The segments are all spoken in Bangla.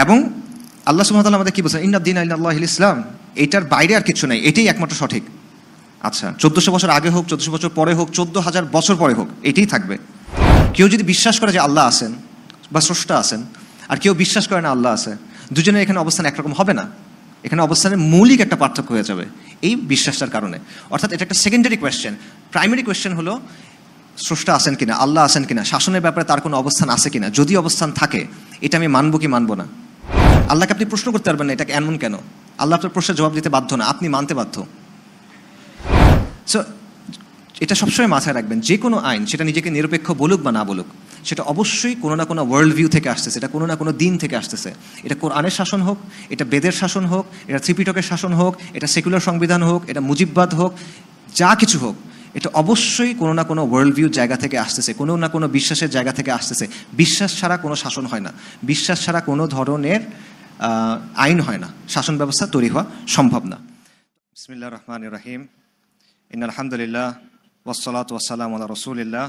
এবং আল্লাহ সুবহানাহু ওয়া তাআলা আমাদের কি বলছেন, ইন্নাদ-দীনা ইনদাল্লাহিল ইসলাম, এইটার বাইরে আর কিছু নাই, এটাই একমাত্র সঠিক। আচ্ছা, 1400 বছর আগে হোক, 1400 বছর পরে হোক, 14,000 বছর পরে হোক, এটাই থাকবে। কেউ যদি বিশ্বাস করে যে আল্লাহ আছেন বা স্রষ্টা আছেন, আর কেউ বিশ্বাস করে না আল্লাহ আছে, দুজনের এখানে অবস্থান একরকম হবে না। এখানে অবস্থানের মৌলিক একটা পার্থক্য হয়ে যাবে এই বিশ্বাসটার কারণে। অর্থাৎ এটা একটা সেকেন্ডারি কোয়েশ্চেন। প্রাইমারি কোয়েশ্চেন হলো স্রষ্টা আছেন কিনা, আল্লাহ আছেন কিনা, শাসনের ব্যাপারে তার কোনো অবস্থান আছে কিনা। যদি অবস্থান থাকে, এটা আমি মানবো কি মানবো না। আল্লাহকে আপনি প্রশ্ন করতে পারবেন না এটাকে এমন কেন, আল্লাহ আপনার প্রশ্নের জবাব দিতে বাধ্য না, আপনি মানতে বাধ্য। সো এটা সবসময় মাথায় রাখবেন, যে কোনো আইন সেটা নিজেকে নিরপেক্ষ বলুক বা না বলুক, সেটা অবশ্যই কোনো না কোনো ওয়ার্ল্ড ভিউ থেকে আসতেছে, এটা কোনো না কোনো দিন থেকে আসতেছে। এটা কোরআনের শাসন হোক, এটা বেদের শাসন হোক, এটা ত্রিপিটকের শাসন হোক, এটা সেকুলার সংবিধান হোক, এটা মুজিববাদ হোক, যা কিছু হোক, এটা অবশ্যই কোনো না কোনো ওয়ার্ল্ড ভিউ জায়গা থেকে আসতেছে, কোনো না কোনো বিশ্বাসের জায়গা থেকে আসতেছে। বিশ্বাস ছাড়া কোনো শাসন হয় না, বিশ্বাস ছাড়া কোনো ধরনের আইন হয় না, শাসন ব্যবস্থা তৈরি হওয়া সম্ভব না। বিসমিল্লাহির রহমানির রহিম। ইন্নাল হামদুলিল্লাহ ওয়াসসালাতু ওয়াসসালামু আলা রাসূলিল্লাহ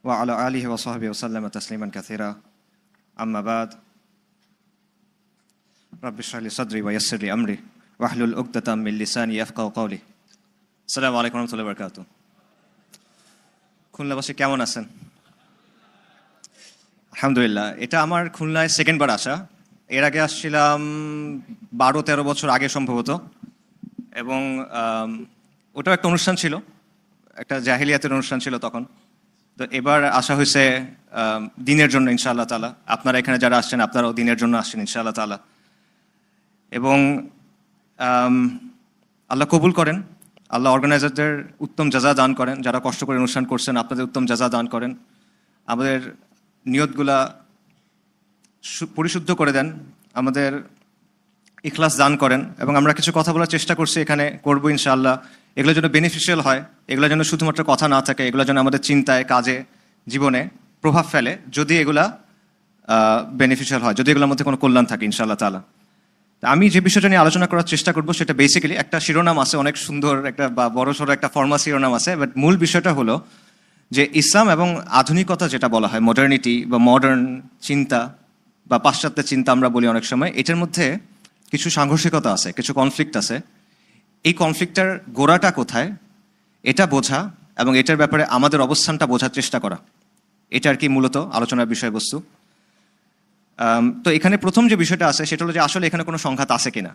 ওয়া আলা আলিহি ওয়া সাহবিহি ওয়া সাল্লামা তাসলিমান কাসীরা। আম্মা বাদ। রাব্বি ইশরাহ লি সাদরি ওয়া ইয়াসসির লি আমরি ওয়াহলুল উকদাতাম মিন লিসানি ইয়াফকাহু কওলি। আসসালামু আলাইকুম ওয়া রাহমাতুল্লাহি ওয়া বারাকাতুহু। খুলনাবাসী কেমন আছেন? আলহামদুলিল্লাহ। এটা আমার খুলনায় সেকেন্ডবার আসা। এর আগে আসছিলাম 12-13 বছর আগে সম্ভবত, এবং ওটাও একটা অনুষ্ঠান ছিল, একটা জাহিলিয়াতের অনুষ্ঠান ছিল তখন। তো এবার আসা হয়েছে দিনের জন্য ইনশাআল্লাহ তাআলা। আপনারা এখানে যারা আসছেন, আপনারাও দিনের জন্য আসছেন ইনশাআল্লাহ তাআলা। এবং আল্লাহ কবুল করেন, আল্লাহ অর্গানাইজারদের উত্তম জাযা দান করেন, যারা কষ্ট করে অনুষ্ঠান করছেন আপনাদের উত্তম জাযা দান করেন, আমাদের নিয়তগুলা পরিশুদ্ধ করে দেন, আমাদের ইখলাস দান করেন। এবং আমরা কিছু কথা বলার চেষ্টা করছি এখানে, করবো ইনশাআল্লাহ। এগুলো যেন বেনিফিশিয়াল হয়, এগুলো যেন শুধুমাত্র কথা না থাকে, এগুলো যেন আমাদের চিন্তায়, কাজে, জীবনে প্রভাব ফেলে, যদি এগুলা বেনিফিশিয়াল হয়, যদি এগুলোর মধ্যে কোনো কল্যাণ থাকে ইনশাআল্লাহ তাআলা। আমি যে বিষয়টা নিয়ে আলোচনা করার চেষ্টা করবো সেটা বেসিক্যালি একটা শিরোনাম আছে, অনেক সুন্দর একটা বা বড়সড় একটা ফর্মাল শিরোনাম আছে, বাট মূল বিষয়টা হলো যে ইসলাম এবং আধুনিকতা যেটা বলা হয়, মডার্নিটি বা মডার্ন চিন্তা বা পাশ্চাত্য চিন্তা আমরা বলি অনেক সময়, এটার মধ্যে কিছু সাংঘর্ষিকতা আছে, কিছু কনফ্লিক্ট আছে। এই কনফ্লিক্টটার গোড়াটা কোথায় এটা বোঝা এবং এটার ব্যাপারে আমাদের অবস্থানটা বোঝার চেষ্টা করা, এটা আর কি মূলত আলোচনার বিষয়বস্তু। তো এখানে প্রথম যে বিষয়টা আছে সেটা হলো যে আসলে এখানে কোনো সংঘাত আছে কিনা।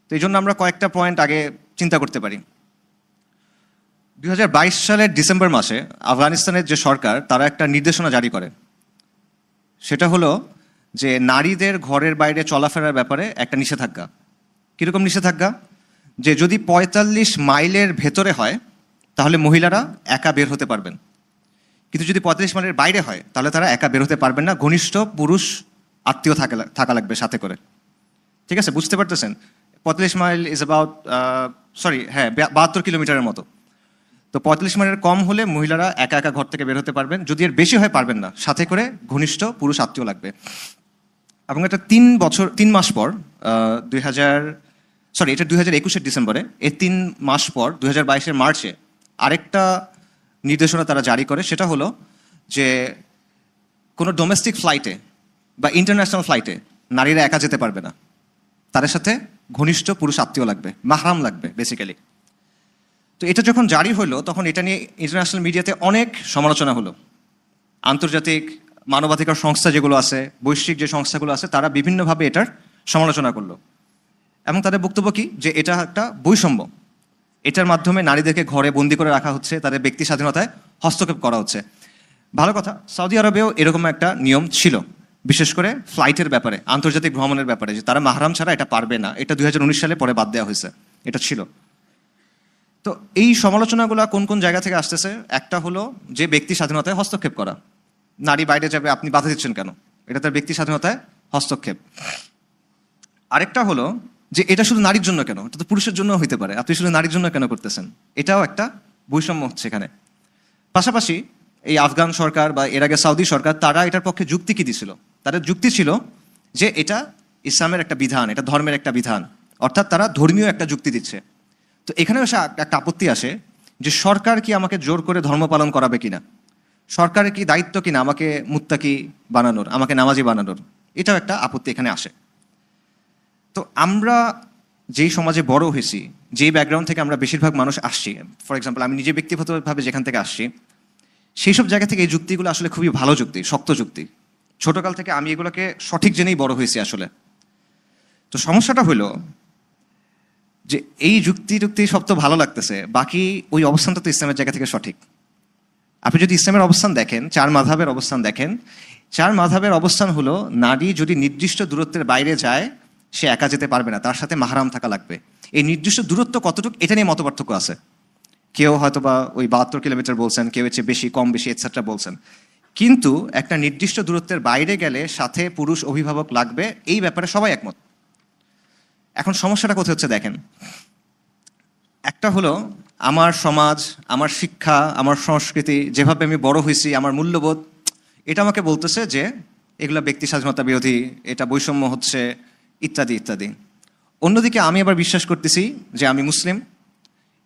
তো এই জন্য আমরা কয়েকটা পয়েন্ট আগে চিন্তা করতে পারি। 2022 সালের ডিসেম্বর মাসে আফগানিস্তানের যে সরকার, তারা একটা নির্দেশনা জারি করে। সেটা হলো যে নারীদের ঘরের বাইরে চলাফেরার ব্যাপারে একটা নিষেধাজ্ঞা। কীরকম নিষেধাজ্ঞা? যে যদি 45 মাইলের ভেতরে হয় তাহলে মহিলারা একা বের হতে পারবেন, কিন্তু যদি 45 মাইলের বাইরে হয় তাহলে তারা একা বের হতে পারবেন না, ঘনিষ্ঠ পুরুষ আত্মীয় থাকা লাগবে সাথে করে। ঠিক আছে, বুঝতে পারতেছেন? 45 মাইল ইজ অ্যাবাউট 72 কিলোমিটারের মতো। তো 45 মাইলের কম হলে মহিলারা একা একা ঘর থেকে বের হতে পারবেন, যদি এর বেশি হয় পারবেন না, সাথে করে ঘনিষ্ঠ পুরুষ আত্মীয় লাগবে। এবং এটা 3 মাস পর, এটা 2021 ডিসেম্বরে, এর 3 মাস পর 2022 মার্চে আরেকটা নির্দেশনা তারা জারি করে। সেটা হলো যে কোনো ডোমেস্টিক ফ্লাইটে বা ইন্টারন্যাশনাল ফ্লাইটে নারীরা একা যেতে পারবে না, তাদের সাথে ঘনিষ্ঠ পুরুষ আত্মীয় লাগবে, মাহরাম লাগবে বেসিক্যালি। তো এটা যখন জারি হলো তখন এটা নিয়ে ইন্টারন্যাশনাল মিডিয়াতে অনেক সমালোচনা হলো। আন্তর্জাতিক মানবাধিকার সংস্থা যেগুলো আছে, বৈশ্বিক যে সংস্থাগুলো আছে, তারা বিভিন্নভাবে এটার সমালোচনা করলো। এবং তাদের বক্তব্য কি, যে এটা একটা বৈষম্য, এটার মাধ্যমে নারীদেরকে ঘরে বন্দি করে রাখা হচ্ছে, তাদের ব্যক্তি স্বাধীনতায় হস্তক্ষেপ করা হচ্ছে। ভালো কথা, সৌদি আরবেও এরকম একটা নিয়ম ছিল, বিশেষ করে ফ্লাইটের ব্যাপারে, আন্তর্জাতিক ভ্রমণের ব্যাপারে, যে তারা মাহরাম ছাড়া এটা পারবে না। এটা 2019 সালে পরে বাদ দেওয়া হয়েছে, এটা ছিল। তো এই সমালোচনাগুলো কোন কোন জায়গা থেকে আসতেছে? একটা হলো যে ব্যক্তি স্বাধীনতায় হস্তক্ষেপ করা, নারী বাইরে যাবে আপনি বাধা দিচ্ছেন কেন, এটা তার ব্যক্তি স্বাধীনতায় হস্তক্ষেপ। আরেকটা হলো যে এটা শুধু নারীর জন্য কেন, এটা তো পুরুষের জন্য হইতে পারে, আপনি শুধু নারীর জন্য কেন করতেছেন, এটাও একটা বৈষম্য হচ্ছে এখানে। পাশাপাশি এই আফগান সরকার বা এর আগে সৌদি সরকার, তারা এটার পক্ষে যুক্তি কি দিছিল? তাদের যুক্তি ছিল যে এটা ইসলামের একটা বিধান, এটা ধর্মের একটা বিধান, অর্থাৎ তারা ধর্মীয় একটা যুক্তি দিচ্ছে। তো এখানেও একটা আপত্তি আসে যে সরকার কি আমাকে জোর করে ধর্ম পালন করাবে কিনা, সরকারের কি দায়িত্ব কিনা আমাকে মুত্তাকি বানানোর, আমাকে নামাজি বানানোর। এটাও একটা আপত্তি এখানে আসে। তো আমরা যেই সমাজে বড় হয়েছি, যেই ব্যাকগ্রাউন্ড থেকে আমরা বেশিরভাগ মানুষ আসছি, ফর এক্সাম্পল আমি নিজে ব্যক্তিগতভাবে যেখান থেকে আসছি, সেই সব জায়গা থেকে এই যুক্তিগুলো আসলে খুবই ভালো যুক্তি, শক্ত যুক্তি। ছোটকাল থেকে আমি এগুলোকে সঠিক জেনেই বড় হয়েছি আসলে। তো সমস্যাটা হলো যে এই যুক্তি সব তো ভালো লাগতেছে, বাকি ওই অবস্থানটা তো ইসলামের জায়গা থেকে সঠিক। আপনি যদি ইসলামের অবস্থান দেখেন, 4 মাযহাবের অবস্থান দেখেন, 4 মাযহাবের অবস্থান হলো নারী যদি নির্দিষ্ট দূরত্বের বাইরে যায় সে একা যেতে পারবে না, তার সাথে মাহরাম থাকা লাগবে। এই নির্দিষ্ট দূরত্ব কতটুকু এটা নিয়ে মতপার্থক্য আছে। কেউ হয়তো বা ওই 72 কিলোমিটার বলছেন, কেউ হচ্ছে বেশি কম বেশি এটসেট্রা বলছেন। কিন্তু একটা নির্দিষ্ট দূরত্বের বাইরে গেলে সাথে পুরুষ অভিভাবক লাগবে, এই ব্যাপারে সবাই একমত। এখন সমস্যাটা কোথায় হচ্ছে দেখেন, একটা হলো আমার সমাজ, আমার শিক্ষা, আমার সংস্কৃতি, যেভাবে আমি বড় হয়েছি, আমার মূল্যবোধ, এটা আমাকে বলতেছে যে এগুলো ব্যক্তি স্বাধীনতা বিরোধী, এটা বৈষম্য হচ্ছে, ইত্যাদি ইত্যাদি। অন্যদিকে আমি আবার বিশ্বাস করতেছি যে আমি মুসলিম,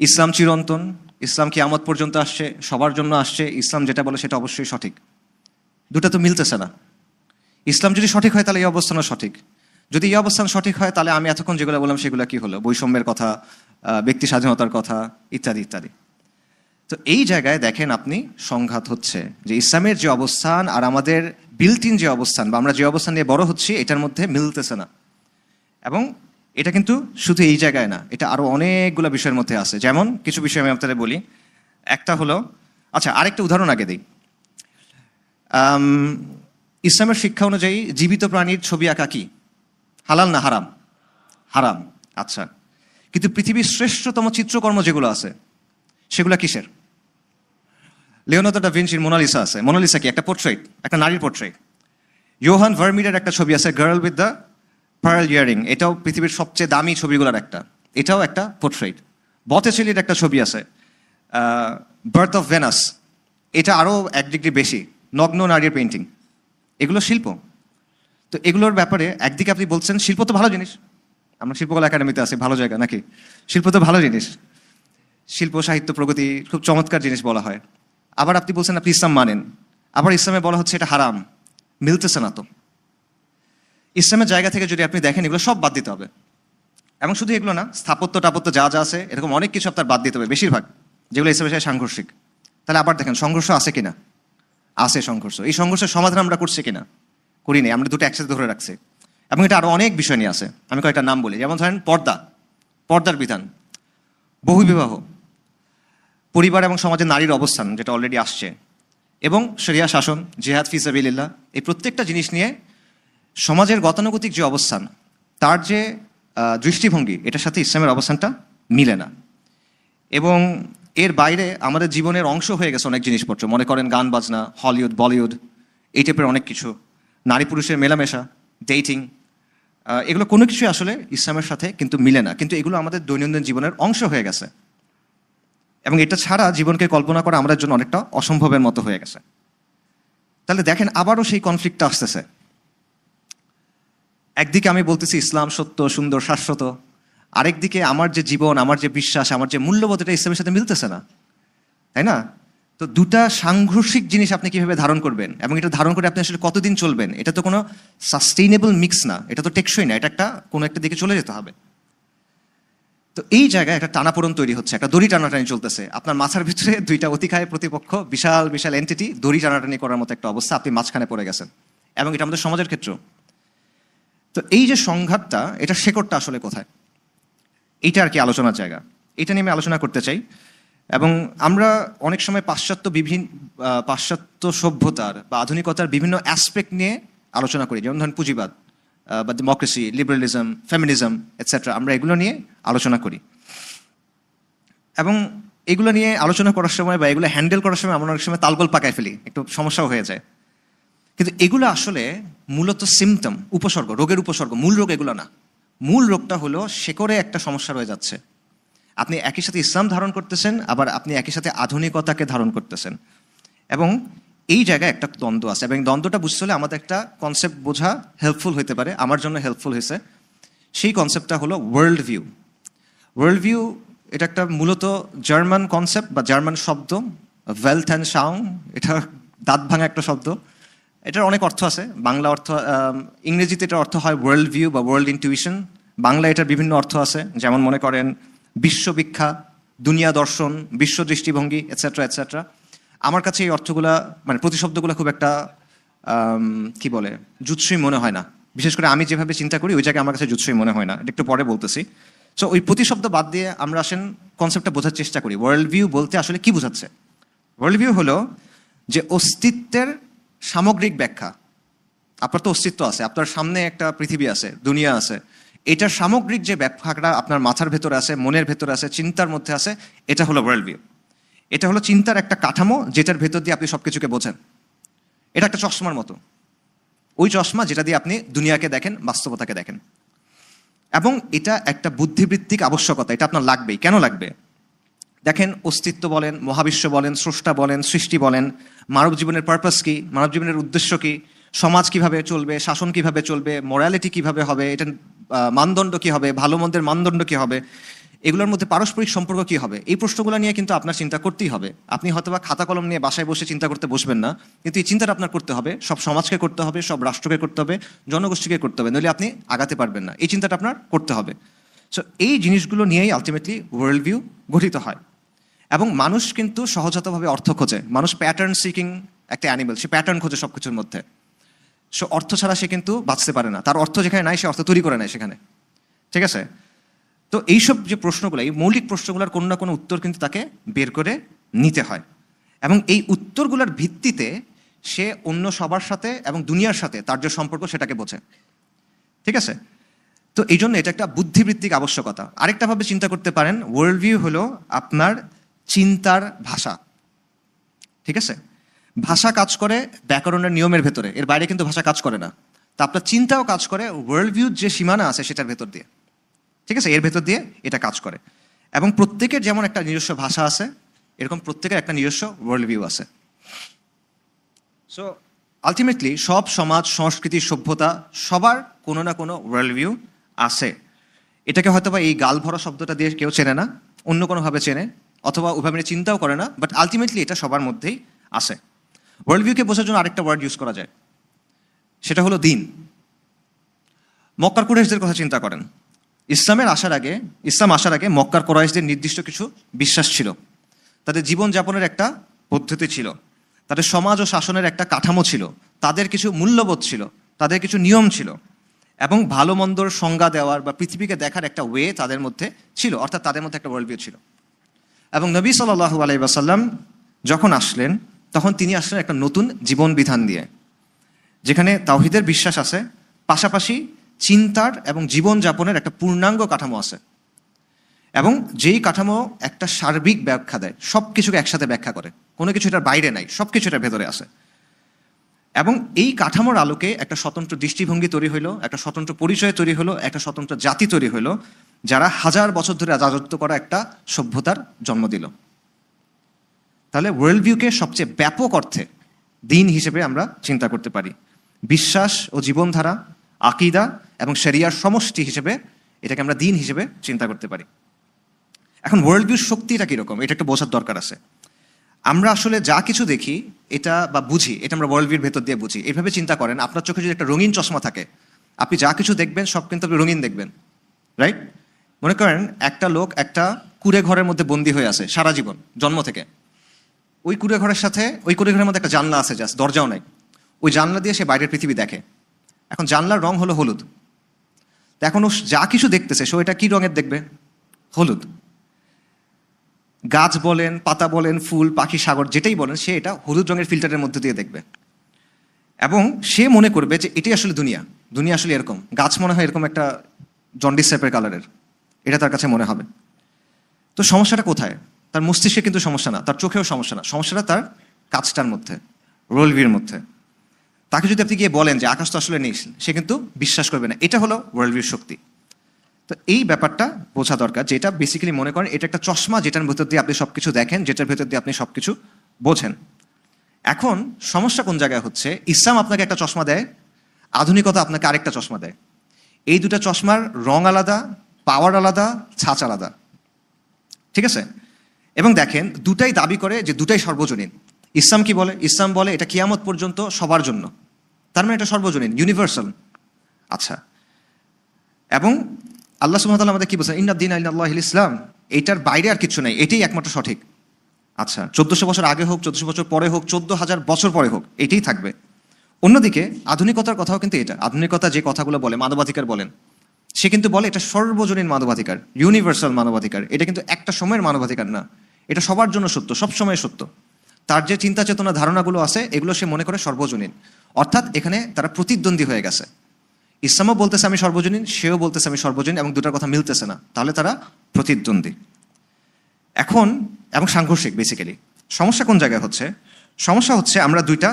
ইসলাম চিরন্তন, ইসলাম কিয়ামত পর্যন্ত আসছে, সবার জন্য আসছে, ইসলাম যেটা বলে সেটা অবশ্যই সঠিক। দুটা তো মিলতেছে না। ইসলাম যদি সঠিক হয় তাহলে এই অবস্থানও সঠিক, যদি এই অবস্থান সঠিক হয় তাহলে আমি এতক্ষণ যেগুলো বললাম সেগুলো কি হলো, বৈষম্যের কথা, ব্যক্তি স্বাধীনতার কথা, ইত্যাদি ইত্যাদি। তো এই জায়গায় দেখেন আপনি সংঘাত হচ্ছে যে ইসলামের যে অবস্থান আর আমাদের বিল্ট ইন যে অবস্থান বা আমরা যে অবস্থান নিয়ে বড় হচ্ছি এটার মধ্যে মিলতেছে না। এবং এটা কিন্তু শুধু এই জায়গায় না, এটা আরো অনেকগুলো বিষয়ের মধ্যে আছে। যেমন কিছু বিষয় আমি আপনাদের বলি। একটা হলো, আচ্ছা আরেকটা উদাহরণ আগে দিই। ইসলামের শিক্ষা অনুযায়ী জীবিত প্রাণীর ছবি আঁকা কি হালাল না হারাম? হারাম। আচ্ছা, কিন্তু পৃথিবীর শ্রেষ্ঠতম চিত্রকর্ম যেগুলো আছে সেগুলো কিসের? লিওনার্দো দা ভিঞ্চির মোনালিসা আছে। মোনালিসা কি? একটা পোর্ট্রেট, একটা নারীর পোর্ট্রেট। ইয়োহান ভার্মিরের একটা ছবি আছে, girl with the pearl earring, এটাও পৃথিবীর সবচেয়ে দামি ছবিগুলোর একটা, এটাও একটা পোর্ট্রেট। বটেচেলির একটা ছবি আছে, বার্থ অফ ভেনাস, এটা আরও 1 ডিগ্রি বেশি, নগ্ন নারীর পেন্টিং। এগুলো শিল্প। তো এগুলোর ব্যাপারে একদিকে আপনি বলছেন শিল্প তো ভালো জিনিস, আমরা শিল্পকলা একাডেমিতে আছি, ভালো জায়গা নাকি? শিল্প তো ভালো জিনিস, শিল্প সাহিত্য প্রগতি খুব চমৎকার জিনিস বলা হয়। আবার আপনি বলছেন আপনি ইসলাম মানেন, আবার ইসলামে বলা হচ্ছে এটা হারাম। মিলতেছে না তো। ইসলামের জায়গা থেকে যদি আপনি দেখেন এগুলো সব বাদ দিতে হবে। এবং শুধু এগুলো না, স্থাপত্য টাপত্য যা যা আছে এরকম অনেক কিছু আপনার বাদ দিতে হবে, বেশিরভাগ যেগুলো ইসলামের সাথে সাংঘর্ষিক। তাহলে আবার দেখেন সংঘর্ষ আছে কিনা? আছে সংঘর্ষ। এই সংঘর্ষের সমাধান আমরা করছি কিনা? করি নাই, আমরা দুটো একসাথে ধরে রাখছি। এবং এটা আরো অনেক বিষয় নিয়ে আছে, আমি কয়েকটা নাম বলি। যেমন ধরেন পর্দা, পর্দার বিধান, বহুবিবাহ, পরিবার এবং সমাজের নারীর অবস্থান যেটা অলরেডি আসছে, এবং শরিয়া শাসন, জিহাদ ফি সাবিলিল্লাহ, এই প্রত্যেকটা জিনিস নিয়ে সমাজের গতানুগতিক যে অবস্থান, তার যে দৃষ্টিভঙ্গি, এটার সাথে ইসলামের অবস্থানটা মিলে না। এবং এর বাইরে আমাদের জীবনের অংশ হয়ে গেছে অনেক জিনিসপত্র, মনে করেন গান বাজনা, হলিউড, বলিউড, এই টাইপের অনেক কিছু, নারী পুরুষের মেলামেশা, ডেটিং, এগুলো কোনো কিছুই আসলে ইসলামের সাথে কিন্তু মিলে না, কিন্তু এগুলো আমাদের দৈনন্দিন জীবনের অংশ হয়ে গেছে। এবং এটা ছাড়া জীবনকে কল্পনা করা আমাদের জন্য অনেকটা অসম্ভবের মতো হয়ে গেছে। তাহলে দেখেন আবারও সেই কনফ্লিক্টটা আসতেছে। একদিকে আমি বলতেছি ইসলাম সত্য, সুন্দর, শাশ্বত, আরেকদিকে আমার যে জীবন, আমার যে বিশ্বাস, আমার যে মূল্যবোধ, এটা ইসলামের সাথে মিলতেছে না, তাই না? তো দুটা সাংঘর্ষিক জিনিস আপনি কিভাবে ধারণ করবেন এবং এটা ধারণ করে আপনি আসলে কতদিন চলবেন? এটা তো কোনো সাস্টেইনেবল মিক্স না, এটা তো টেকসই না, এটা একটা কোনো একটা দিকে চলে যেতে হবে। তো এই জায়গায় একটা টানাপোড়ন তৈরি হচ্ছে, একটা দড়ি টানাটানি চলতেছে। আপনার মাথার ভিতরে দুইটা অতিকায় প্রতিপক্ষ, বিশাল বিশাল এন্টিটি, দড়ি টানাটানি করার মতো একটা অবস্থা, আপনি মাঝখানে পড়ে গেছেন। এবং এটা আমাদের সমাজের ক্ষেত্র। তো এই যে সংঘাতটা, এটা শেকড়টা আসলে কোথায়, এইটা আর কি আলোচনার জায়গা। এটা নিয়ে আমি আলোচনা করতে চাই। এবং আমরা অনেক সময় পাশ্চাত্য সভ্যতার বা আধুনিকতার বিভিন্ন অ্যাসপেক্ট নিয়ে আলোচনা করি, যেমন ধরেন পুঁজিবাদ বা ডেমোক্রেসি, লিবারালিজম, ফেমিনিজম এটসেট্রা, আমরা এগুলো নিয়ে আলোচনা করি। এবং এগুলো নিয়ে আলোচনা করার সময় বা এগুলো হ্যান্ডেল করার সময় আমরা অনেক সময় তালগোল পাকায় ফেলি, একটু সমস্যাও হয়ে যায়। কিন্তু এগুলো আসলে মূলত সিমটম, উপসর্গ, রোগের উপসর্গ, মূল রোগ এগুলো না। মূল রোগটা হলো শেকড়ে একটা সমস্যা রয়ে যাচ্ছে। আপনি একই সাথে ইসলাম ধারণ করতেছেন, আবার আপনি একই সাথে আধুনিকতাকে ধারণ করতেছেন, এবং এই জায়গায় একটা দ্বন্দ্ব আছে। এবং দ্বন্দ্বটা বুঝতে হলে আমাদের একটা কনসেপ্ট বোঝা হেল্পফুল হতে পারে, আমার জন্য হেল্পফুল হয়েছে। সেই কনসেপ্টটা হলো ওয়ার্ল্ড ভিউ। ওয়ার্ল্ড ভিউ এটা একটা মূলত জার্মান কনসেপ্ট বা জার্মান শব্দ, ওয়েলথ অ্যান্ড সাউন্ড, এটা দাঁত ভাঙা একটা শব্দ। এটার অনেক অর্থ আছে। বাংলা অর্থ, ইংরেজিতে এটার অর্থ হয় ওয়ার্ল্ড ভিউ বা ওয়ার্ল্ড ইনটিউশন। বাংলা এটার বিভিন্ন অর্থ আছে, যেমন মনে করেন বিশ্ববিখ্যা, দুনিয়া দর্শন, বিশ্ব দৃষ্টিভঙ্গি, এটসেট্রা এটসেট্রা। আমার কাছে এই অর্থগুলা মানে প্রতিশব্দগুলো খুব একটা কি বলে জুৎসই মনে হয় না। বিশেষ করে আমি যেভাবে চিন্তা করি ওই জায়গায় আমার কাছে জুৎসই মনে হয় না, এটা একটু পরে বলতেছি। সো ওই প্রতিশব্দ বাদ দিয়ে আমরা আসেন কনসেপ্টটা বোঝার চেষ্টা করি। ওয়ার্ল্ড ভিউ বলতে আসলে কি বোঝাচ্ছে? ওয়ার্ল্ড ভিউ হলো যে অস্তিত্বের সামগ্রিক ব্যাখ্যা। আপনার তো অস্তিত্ব আছে, আপনার সামনে একটা পৃথিবী আছে, দুনিয়া আছে, এটার সামগ্রিক যে ব্যাখ্যাটা আপনার মাথার ভেতরে আছে, মনের ভেতরে আছে, চিন্তার মধ্যে আছে, এটা হলো ওয়ার্ল্ড ভিউ। এটা হলো চিন্তার একটা কাঠামো যেটার ভেতর দিয়ে আপনি সবকিছুকে বোঝেন। এটা একটা চশমার মতো, ওই চশমা যেটা দিয়ে আপনি দুনিয়াকে দেখেন, বাস্তবতাকে দেখেন। এবং এটা একটা বুদ্ধিবৃত্তিক আবশ্যকতা, এটা আপনার লাগবেই। কেন লাগবে? দেখেন, অস্তিত্ব বলেন, মহাবিশ্ব বলেন, স্রষ্টা বলেন, সৃষ্টি বলেন, মানব জীবনের পারপাস কি, মানব জীবনের উদ্দেশ্য কি, সমাজ কিভাবে চলবে, শাসন কিভাবে চলবে, মোরালিটি কিভাবে হবে, এটা মানদণ্ড কি হবে, ভালো মন্দের মানদণ্ড কি হবে, এগুলোর মধ্যে পারস্পরিক সম্পর্ক কি হবে, এই প্রশ্নগুলো নিয়ে কিন্তু আপনার চিন্তা করতেই হবে। আপনি হয়তোবা খাতা কলম নিয়ে বাসায় বসে চিন্তা করতে বসবেন না, কিন্তু এই চিন্তাটা আপনার করতে হবে, সব সমাজকে করতে হবে, সব রাষ্ট্রকে করতে হবে, জনগোষ্ঠীকে করতে হবে, নইলে আপনি আগাতে পারবেন না। এই চিন্তাটা আপনার করতে হবে। সো এই জিনিসগুলো নিয়েই আলটিমেটলি ওয়ার্ল্ড ভিউ গঠিত হয়। এবং মানুষ কিন্তু সহজাতভাবে অর্থ খোঁজে। মানুষ প্যাটার্ন সিকিং একটা অ্যানিমেল, সে প্যাটার্ন খোঁজে সব কিছুর মধ্যে। সো অর্থ ছাড়া সে কিন্তু বাঁচতে পারে না, তার অর্থ যেখানে নাই সে অর্থ তৈরি করে নেয় সেখানে। ঠিক আছে? তো এইসব যে প্রশ্নগুলো, এই মৌলিক প্রশ্নগুলোর কোনো না কোনো উত্তর কিন্তু তাকে বের করে নিতে হয়। এবং এই উত্তরগুলোর ভিত্তিতে সে অন্য সবার সাথে এবং দুনিয়ার সাথে তার যে সম্পর্ক সেটাকে বোঝে। ঠিক আছে? তো এই জন্য এটা একটা বুদ্ধিবৃত্তিক আবশ্যকতা। আরেকটাভাবে চিন্তা করতে পারেন, ওয়ার্ল্ড ভিউ হলো আপনার চিন্তার ভাষা। ঠিক আছে? ভাষা কাজ করে ব্যাকরণের নিয়মের ভেতরে, এর বাইরে কিন্তু ভাষা কাজ করে না। তা আপনার চিন্তাও কাজ করে ওয়ার্ল্ড ভিউর যে সীমানা আছে সেটার ভেতর দিয়ে। ঠিক আছে? এর ভেতর দিয়ে এটা কাজ করে। এবং প্রত্যেকের যেমন একটা নিজস্ব ভাষা আছে, এরকম প্রত্যেকের একটা নিজস্ব ওয়ার্ল্ড ভিউ আছে। সো আলটিমেটলি সব সমাজ, সংস্কৃতি, সভ্যতা সবার কোনো না কোনো ওয়ার্ল্ড ভিউ আছে। এটাকে হয়তোবা এই গাল ভরা শব্দটা দিয়ে কেউ চেনে না, অন্য কোনোভাবে চেনে, অথবা ওইভাবে চিন্তাও করে না, বাট আলটিমেটলি এটা সবার মধ্যেই আছে। ওয়ার্ল্ড ভিউকে বোঝার জন্য আরেকটা ওয়ার্ড ইউজ করা যায়, সেটা হলো দিন। মক্কার কুরাইশদের কথা চিন্তা করেন। ইসলাম আসার আগে মক্কার কুরাইশদের নির্দিষ্ট কিছু বিশ্বাস ছিল, তাদের জীবনযাপনের একটা পদ্ধতি ছিল, তাদের সমাজ ও শাসনের একটা কাঠামো ছিল, তাদের কিছু মূল্যবোধ ছিল, তাদের কিছু নিয়ম ছিল, এবং ভালো মন্দর সংজ্ঞা দেওয়ার বা পৃথিবীকে দেখার একটা ওয়ে তাদের মধ্যে ছিল, অর্থাৎ তাদের মধ্যে একটা ওয়ার্ল্ড ভিউ ছিল। এবং নবী সাল্লাল্লাহু আলাইহি ওয়াসাল্লাম যখন আসলেন, তখন তিনি আসলেন একটা নতুন জীবন বিধান দিয়ে, যেখানে তাওহীদের বিশ্বাস আছে, পাশাপাশি চিন্তার এবং জীবনযাপনের একটা পূর্ণাঙ্গ কাঠামো আছে। এবং যেই কাঠামো একটা সার্বিক ব্যাখ্যা দেয়, সব কিছুকে একসাথে ব্যাখ্যা করে, কোনো কিছু এটার বাইরে নাই, সব কিছু এটার ভেতরে আছে। এবং এই কাঠামোর আলোকে একটা স্বতন্ত্র দৃষ্টিভঙ্গি তৈরি হইলো, একটা স্বতন্ত্র পরিচয় তৈরি হলো, একটা স্বতন্ত্র জাতি তৈরি হইলো, যারা হাজার বছর ধরে রাজত্ব করা একটা সভ্যতার জন্ম দিল। তাহলে ওয়ার্ল্ড ভিউকে সবচেয়ে ব্যাপক অর্থে দিন হিসেবে আমরা চিন্তা করতে পারি। বিশ্বাস ও জীবনধারা, আকীদা এবং শরিয়ার সমষ্টি হিসেবে এটাকে আমরা দিন হিসেবে চিন্তা করতে পারি। এখন ওয়ার্ল্ড ভিউর শক্তিটা কীরকম, এটা একটা বোঝার দরকার আছে। আমরা আসলে যা কিছু দেখি এটা বা বুঝি, এটা আমরা ওয়ার্ল্ড ভিউর ভেতর দিয়ে বুঝি। এইভাবে চিন্তা করেন, আপনার চোখে যদি একটা রঙিন চশমা থাকে, আপনি যা কিছু দেখবেন সব কিন্তু আপনি রঙিন দেখবেন, রাইট? মনে করেন একটা লোক একটা কুঁড়ে ঘরের মধ্যে বন্দী হয়ে আছে সারা জীবন, জন্ম থেকে। ওই কুঁড়ে ঘরের সাথে ওই কুঁড়ে ঘরের মধ্যে একটা জানলা আছে, জাস্ট দরজাও নাই। ওই জানলা দিয়ে সে বাইরের পৃথিবী দেখে। এখন জানলার রং হলো হলুদ। তো এখন ও যা কিছু দেখতেছে সে ওইটা কী রঙের দেখবে? হলুদ। গাছ বলেন, পাতা বলেন, ফুল, পাখি, সাগর, যেটাই বলেন, সে এটা হলুদ রঙের ফিল্টারের মধ্যে দিয়ে দেখবে। এবং সে মনে করবে যে এটাই আসলে দুনিয়া, দুনিয়া আসলে এরকম। গাছ মনে হয় এরকম একটা জন্ডিস টাইপের কালারের, এটা তার কাছে মনে হবে। তো সমস্যাটা কোথায়? তার মস্তিষ্কে কিন্তু সমস্যা না, তার চোখেও সমস্যা না, সমস্যাটা তার কাজটার মধ্যে, ওয়ার্ল্ড ভিউর মধ্যে। তাকে যদি আপনি গিয়ে বলেন যে আকাশ তো আসলে নেই, সে কিন্তু বিশ্বাস করবে না। এটা হলো ওয়ার্ল্ড ভিউর শক্তি। তো এই ব্যাপারটা বোঝা দরকার, যে এটা বেসিক্যালি মনে করেন এটা একটা চশমা, যেটার ভেতর দিয়ে আপনি সব কিছু দেখেন, যেটার ভেতর দিয়ে আপনি সব কিছু বোঝেন। এখন সমস্যা কোন জায়গায় হচ্ছে, ইসলাম আপনাকে একটা চশমা দেয়, আধুনিকতা আপনাকে আরেকটা চশমা দেয়। এই দুটা চশমার রং আলাদা, পাওয়ার আলাদা, ছাঁচ আলাদা। ঠিক আছে? এবং দেখেন দুটাই দাবি করে যে দুটাই সর্বজনীন। ইসলাম কি বলে? ইসলাম বলে এটা কিয়ামত পর্যন্ত সবার জন্য। তার মানে এটা সর্বজনীন, ইউনিভার্সাল। আচ্ছা, এবং আল্লাহ সুবহানাহু ওয়া তাআলা আমাদের কি বলছেন, ইন্নাদ-দীনা ইনদাল্লাহিল ইসলাম, এইটার বাইরে আর কিছু নেই, এটাই একমাত্র সঠিক। আচ্ছা, 1400 বছর আগে হোক, 1400 বছর পরে হোক, 14,000 বছর পরে হোক, এটাই থাকবে। অন্যদিকে আধুনিকতার কথাও কিন্তু এটা, আধুনিকতা যে কথাগুলো বলে, মানবাধিকার বলেন, সে কিন্তু বলে এটা সর্বজনীন মানবাধিকার, ইউনিভার্সাল মানবাধিকার। এটা কিন্তু একটা সময়ের মানবাধিকার না, এটা সবার জন্য সত্য, সব সময় সত্য। তার যে চিন্তা চেতনা ধারণাগুলো আছে এগুলো সে মনে করে সর্বজনীন। অর্থাৎ এখানে তারা প্রতিদ্বন্দ্বী হয়ে গেছে। ইসলামও বলতেছে আমি সর্বজনীন, সেও বলতেছে আমি সর্বজনীন, এবং দুটার কথা মিলতেছে না, তাহলে তারা প্রতিদ্বন্দ্বী এখন, এবং সাংঘর্ষিক। বেসিক্যালি সমস্যা কোন জায়গায় হচ্ছে? সমস্যা হচ্ছে আমরা দুইটা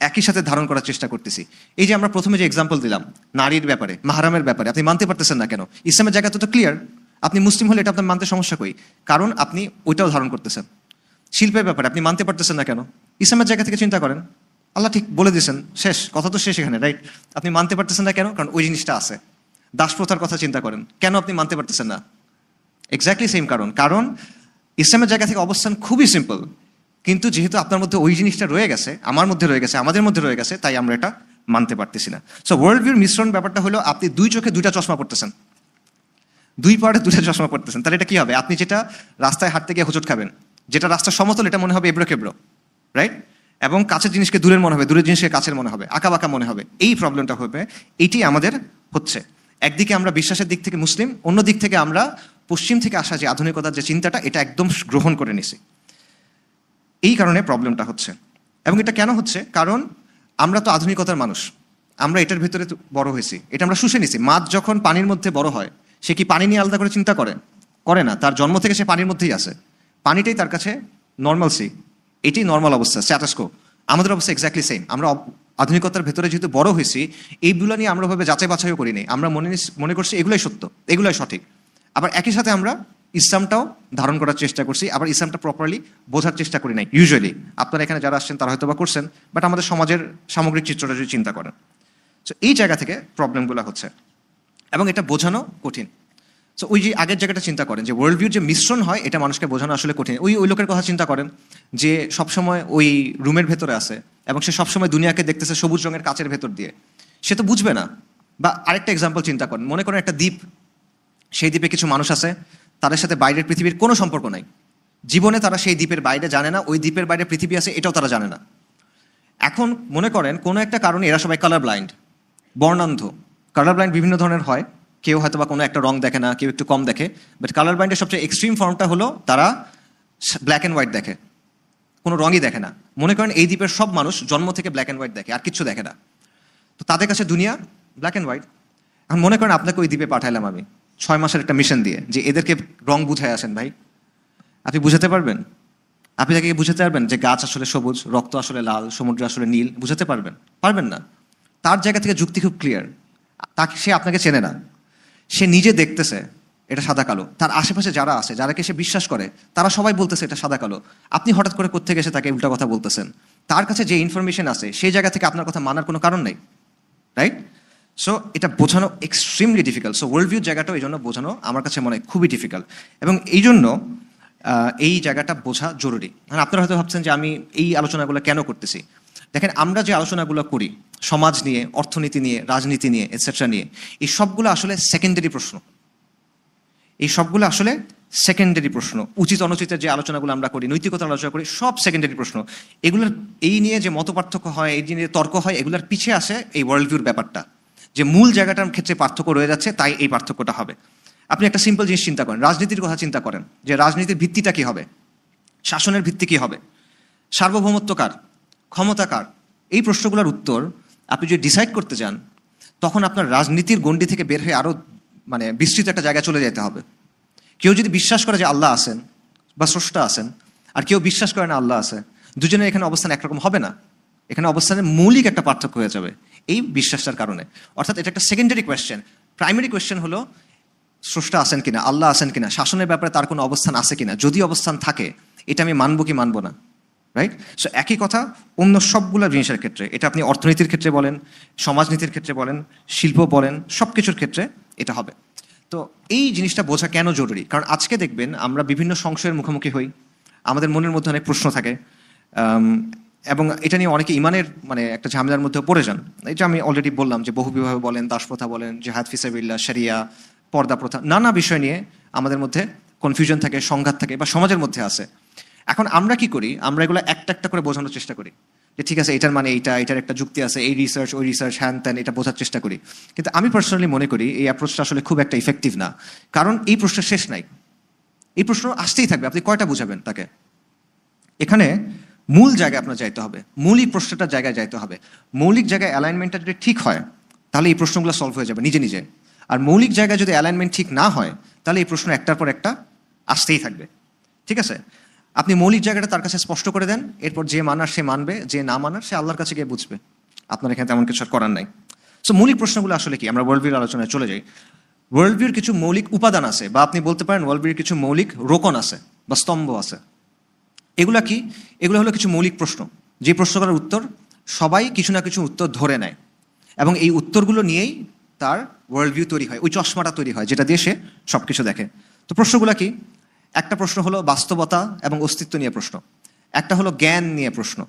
একই সাথে ধারণ করার চেষ্টা করতেছি। এই যে আমরা প্রথমে যে এক্সাম্পল দিলাম নারীর ব্যাপারে, মাহরামের ব্যাপারে, আপনি মানতে পারতেছেন না কেন? ইসলামের জায়গা তো ক্লিয়ার, আপনি মুসলিম হলে এটা আপনার মানতে সমস্যা কই? কারণ আপনি ওইটাও ধারণ করতেছেন। শিল্পের ব্যাপারে আপনি মানতে পারতেছেন না কেন? ইসলামের জায়গা থেকে চিন্তা করেন, আল্লাহ ঠিক বলে দিয়েছেন, শেষ কথা তো শেষ এখানে, রাইট? আপনি মানতে পারতেছেন না কেন? কারণ ওই জিনিসটা আছে। দাসপ্রথার কথা চিন্তা করেন, কেন আপনি মানতে পারতেছেন না? এক্স্যাক্টলি সেম কারণ। কারণ ইসলামের জায়গা থেকে অবস্থান খুবই সিম্পল, কিন্তু যেহেতু আপনার মধ্যে ওই জিনিসটা রয়ে গেছে, আমার মধ্যে রয়ে গেছে, আমাদের মধ্যে রয়ে গেছে, তাই আমরা এটা মানতে পারতেছি না। সো ওয়ার্ল্ড ভিউর মিশ্রণ ব্যাপারটা হলো আপনি দুই চোখে দুইটা চশমা পড়তেছেন, দুই পাড়ে দুইটা চশমা পড়তেছেন। তাহলে এটা কি হবে? আপনি যেটা রাস্তায় হাঁটতে গিয়ে হোঁচট খাবেন, যেটা রাস্তা সমতল এটা মনে হবে এবড়ো কেবড়ো, রাইট? এবং কাছের জিনিসকে দূরের মনে হবে, দূরের জিনিসকে কাছের মনে হবে, আঁকা বাঁকা মনে হবে। এই প্রবলেমটা হবে, এইটি আমাদের হচ্ছে। একদিকে আমরা বিশ্বাসের দিক থেকে মুসলিম, অন্য দিক থেকে আমরা পশ্চিম থেকে আসা যে আধুনিকতার যে চিন্তাটা, এটা একদম গ্রহণ করে নিছি। এই কারণে প্রবলেমটা হচ্ছে। এবং এটা কেন হচ্ছে? কারণ আমরা তো আধুনিকতার মানুষ, আমরা এটার ভিতরে বড় হয়েছি, এটা আমরা শুষে নিছি। মাছ যখন পানির মধ্যে বড় হয়, সে কি পানি নিয়ে আলাদা করে চিন্তা করে না। তার জন্ম থেকে সে পানির মধ্যেই আছে, পানিটাই তার কাছে নর্মালসি, এটাই নর্মাল অবস্থা, স্ট্যাটাসকো। আমাদের অবস্থা এক্স্যাক্টলি সেম। আমরা আধুনিকতার ভেতরে যেহেতু বড় হয়েছি, এইগুলো নিয়ে আমরা ভাবে যাচাই বাছাইও করিনি। আমরা মনে করছি এগুলাই সত্য, এগুলাই সঠিক। আবার একই সাথে আমরা ইসলামটাও ধারণ করার চেষ্টা করছি, আবার ইসলামটা প্রপারলি বোঝার চেষ্টা করি নাই। ইউজুয়ালি আপনারা এখানে যারা আসছেন তারা হয়তো বা করছেন, বাট আমাদের সমাজের সামগ্রিক চিত্রটা যদি চিন্তা করেন, সো এই জায়গা থেকে প্রবলেমগুলো হচ্ছে, এবং এটা বোঝানো কঠিন। সো ওই যে আগের জায়গাটা চিন্তা করেন যে ওয়ার্ল্ড ভিউর যে মিশ্রণ হয়, এটা মানুষকে বোঝানো আসলে কঠিন। ওই লোকের কথা চিন্তা করেন যে সবসময় ওই রুমের ভেতরে আছে, এবং সে সবসময় দুনিয়াকে দেখতেছে সবুজ রঙের কাচের ভেতর দিয়ে, সে তো বুঝবে না। বা আরেকটা এক্সাম্পল চিন্তা করেন, মনে করেন একটা দ্বীপ, সেই দ্বীপে কিছু মানুষ আছে, তাদের সাথে বাইরের পৃথিবীর কোনো সম্পর্ক নাই। জীবনে তারা সেই দ্বীপের বাইরে জানে না, ওই দ্বীপের বাইরে পৃথিবী আছে এটাও তারা জানে না। এখন মনে করেন কোনো একটা কারণে এরা সবাই কালার ব্লাইন্ড, বর্ণান্ধ। কালার ব্লাইন্ড বিভিন্ন ধরনের হয়, কেউ হয়তো বা কোনো একটা রং দেখে না, কেউ একটু কম দেখে। বাট কালার ব্লাইন্ডের সবচেয়ে এক্সট্রিম ফর্মটা হলো তারা ব্ল্যাক অ্যান্ড হোয়াইট দেখে, কোনো রঙই দেখে না। মনে করেন এই দ্বীপের সব মানুষ জন্ম থেকে ব্ল্যাক অ্যান্ড হোয়াইট দেখে, আর কিচ্ছু দেখে না। তো তাদের কাছে দুনিয়া ব্ল্যাক অ্যান্ড হোয়াইট। এখন মনে করেন আপনাকে ওই দ্বীপে পাঠাইলাম আমি 6 মাসের একটা মিশন দিয়ে, যে এদেরকে রং বুঝায় আসেন ভাই, আপনি বুঝাতে পারবেন? আপনি তাকে বুঝাতে পারবেন যে গাছ আসলে সবুজ, রক্ত আসলে লাল, সমুদ্র আসলে নীল? বুঝাতে পারবেন? পারবেন না। তার জায়গা থেকে যুক্তি খুব ক্লিয়ার। তাকে, সে আপনাকে চেনে না, সে নিজে দেখতেছে এটা সাদা কালো, তার আশেপাশে যারা আছে, যারাকে সে বিশ্বাস করে, তারা সবাই বলতেছে এটা সাদা কালো। আপনি হঠাৎ করে কোত্থেকে এসে তাকে উল্টা কথা বলতেছেন? তার কাছে যে ইনফরমেশন আছে সেই জায়গা থেকে আপনার কথা মানার কোনো কারণ নেই, রাইট? সো এটা বোঝানো extremely difficult. So world view জায়গাটাও এই জন্য বোঝানো আমার কাছে মনে হয় খুবই ডিফিকাল্ট, এবং এই জন্য এই জায়গাটা বোঝা জরুরি। মানে আপনারা হয়তো ভাবছেন যে আমি এই আলোচনাগুলো কেন করতেছি। দেখেন, আমরা যে আলোচনাগুলো করি সমাজ নিয়ে, অর্থনীতি নিয়ে, রাজনীতি নিয়ে, এটসেট্রা নিয়ে, এই সবগুলো আসলে সেকেন্ডারি প্রশ্ন। এই সবগুলো আসলে সেকেন্ডারি প্রশ্ন। উচিত অনুচিতের যে আলোচনাগুলো আমরা করি, নৈতিকতার আলোচনা করি, সব সেকেন্ডারি প্রশ্ন। এগুলোর এই নিয়ে যে মত পার্থক্য হয়, এই নিয়ে তর্ক হয়, এগুলোর পিছিয়ে আসে এই ওয়ার্ল্ড ভিউর ব্যাপারটা, যে মূল জায়গাটার ক্ষেত্রে পার্থক্য রয়ে যাচ্ছে, তাই এই পার্থক্যটা হবে। আপনি একটা সিম্পল জিনিস চিন্তা করেন, রাজনীতির কথা চিন্তা করেন, যে রাজনীতির ভিত্তিটা কি হবে, শাসনের ভিত্তি কি হবে, সার্বভৌমত্ব কার, ক্ষমতা কার? এই প্রশ্নগুলোর উত্তর আপনি যদি ডিসাইড করতে যান, তখন আপনার রাজনীতির গণ্ডি থেকে বের হয়ে আরও মানে বিস্তৃত একটা জায়গায় চলে যেতে হবে। কেউ যদি বিশ্বাস করে যে আল্লাহ আছেন বা স্রষ্টা আছেন, আর কেউ বিশ্বাস করে না আল্লাহ আছে, দুজনের এখানে অবস্থান একরকম হবে না। এখানে অবস্থানের মৌলিক একটা পার্থক্য হয়ে যাবে এই বিশ্বাসটার কারণে। অর্থাৎ এটা একটা সেকেন্ডারি কোয়েশ্চেন। প্রাইমারি কোয়েশ্চেন হলো স্রষ্টা আছেন কিনা, আল্লাহ আছেন কিনা, শাসনের ব্যাপারে তার কোনো অবস্থান আছে কিনা। যদি অবস্থান থাকে, এটা আমি মানবো কি মানবো না, রাইট? সো একই কথা অন্য সবগুলো জিনিসের ক্ষেত্রে, এটা আপনি অর্থনীতির ক্ষেত্রে বলেন, সমাজনীতির ক্ষেত্রে বলেন, শিল্প বলেন, সব কিছুর ক্ষেত্রে এটা হবে। তো এই জিনিসটা বোঝা কেন জরুরি? কারণ আজকে দেখবেন আমরা বিভিন্ন সংশয়ের মুখোমুখি হই, আমাদের মনের মধ্যে অনেক প্রশ্ন থাকে, এবং এটা নিয়ে অনেকে ইমানের মানে একটা ঝামেলার মধ্যে পড়ে যান। এটা আমি অলরেডি বললাম যে বহুবিবাহ বলেন, দাসপ্রথা বলেন, জিহাদ ফিসাবিল্লাহ, শরিয়া, পর্দা প্রথা, নানা বিষয় নিয়ে আমাদের মধ্যে কনফিউশন থাকে, সংঘাত থাকে বা সমাজের মধ্যে আছে। এখন আমরা কি করি, আমরা এগুলো একটা একটা করে বোঝানোর চেষ্টা করি যে ঠিক আছে এটার মানে এইটা, এটার একটা যুক্তি আছে, এই রিসার্চ ওই রিসার্চ, হ্যান ত্যান, এটা বোঝার চেষ্টা করি। কিন্তু আমি পার্সোনালি মনে করি এই অ্যাপ্রোচটা আসলে খুব একটা ইফেক্টিভ না। কারণ এই প্রশ্নের শেষ নাই, এই প্রশ্ন আসতেই থাকবে, আপনি কয়টা বুঝাবেন তাকে। এখানে মূল জায়গায় আপনার যাইতে হবে, মৌলিক প্রশ্নটার জায়গায় যাইতে হবে। মৌলিক জায়গায় অ্যালাইনমেন্টটা যদি ঠিক হয় তাহলে এই প্রশ্নগুলো সলভ হয়ে যাবে নিজে নিজে। আর মৌলিক জায়গায় যদি অ্যালাইনমেন্ট ঠিক না হয় তাহলে এই প্রশ্ন একটার পর একটা আসতেই থাকবে। ঠিক আছে, আপনি মৌলিক জায়গাটা তার কাছে স্পষ্ট করে দেন, এরপর যে মানার সে মানবে, যে না মানার সে আল্লাহর কাছে গিয়ে বুঝবে। আপনার এখানে তেমন কিছু করার নাই। সো মৌলিক প্রশ্নগুলো আসলে কি, আমরা ওয়ার্ল্ড ভিউর আলোচনায় চলে যাই। ওয়ার্ল্ড ভিউর কিছু মৌলিক উপাদান আছে, বা আপনি বলতে পারেন ওয়ার্ল্ড ভিউর কিছু মৌলিক রোকন আছে বা স্তম্ভ আছে। এগুলা কি? এগুলো হলো কিছু মৌলিক প্রশ্ন, যে প্রশ্নগুলোর উত্তর সবাই কিছু না কিছু উত্তর ধরে নেয়, এবং এই উত্তরগুলো নিয়েই তার ওয়ার্ল্ড ভিউ তৈরি হয়, ওই চশমাটা তৈরি হয় যেটা দিয়ে সে সব কিছু দেখে। তো প্রশ্নগুলো কি? একটা প্রশ্ন হলো বাস্তবতা এবং অস্তিত্ব নিয়ে প্রশ্ন, একটা হলো জ্ঞান নিয়ে প্রশ্ন,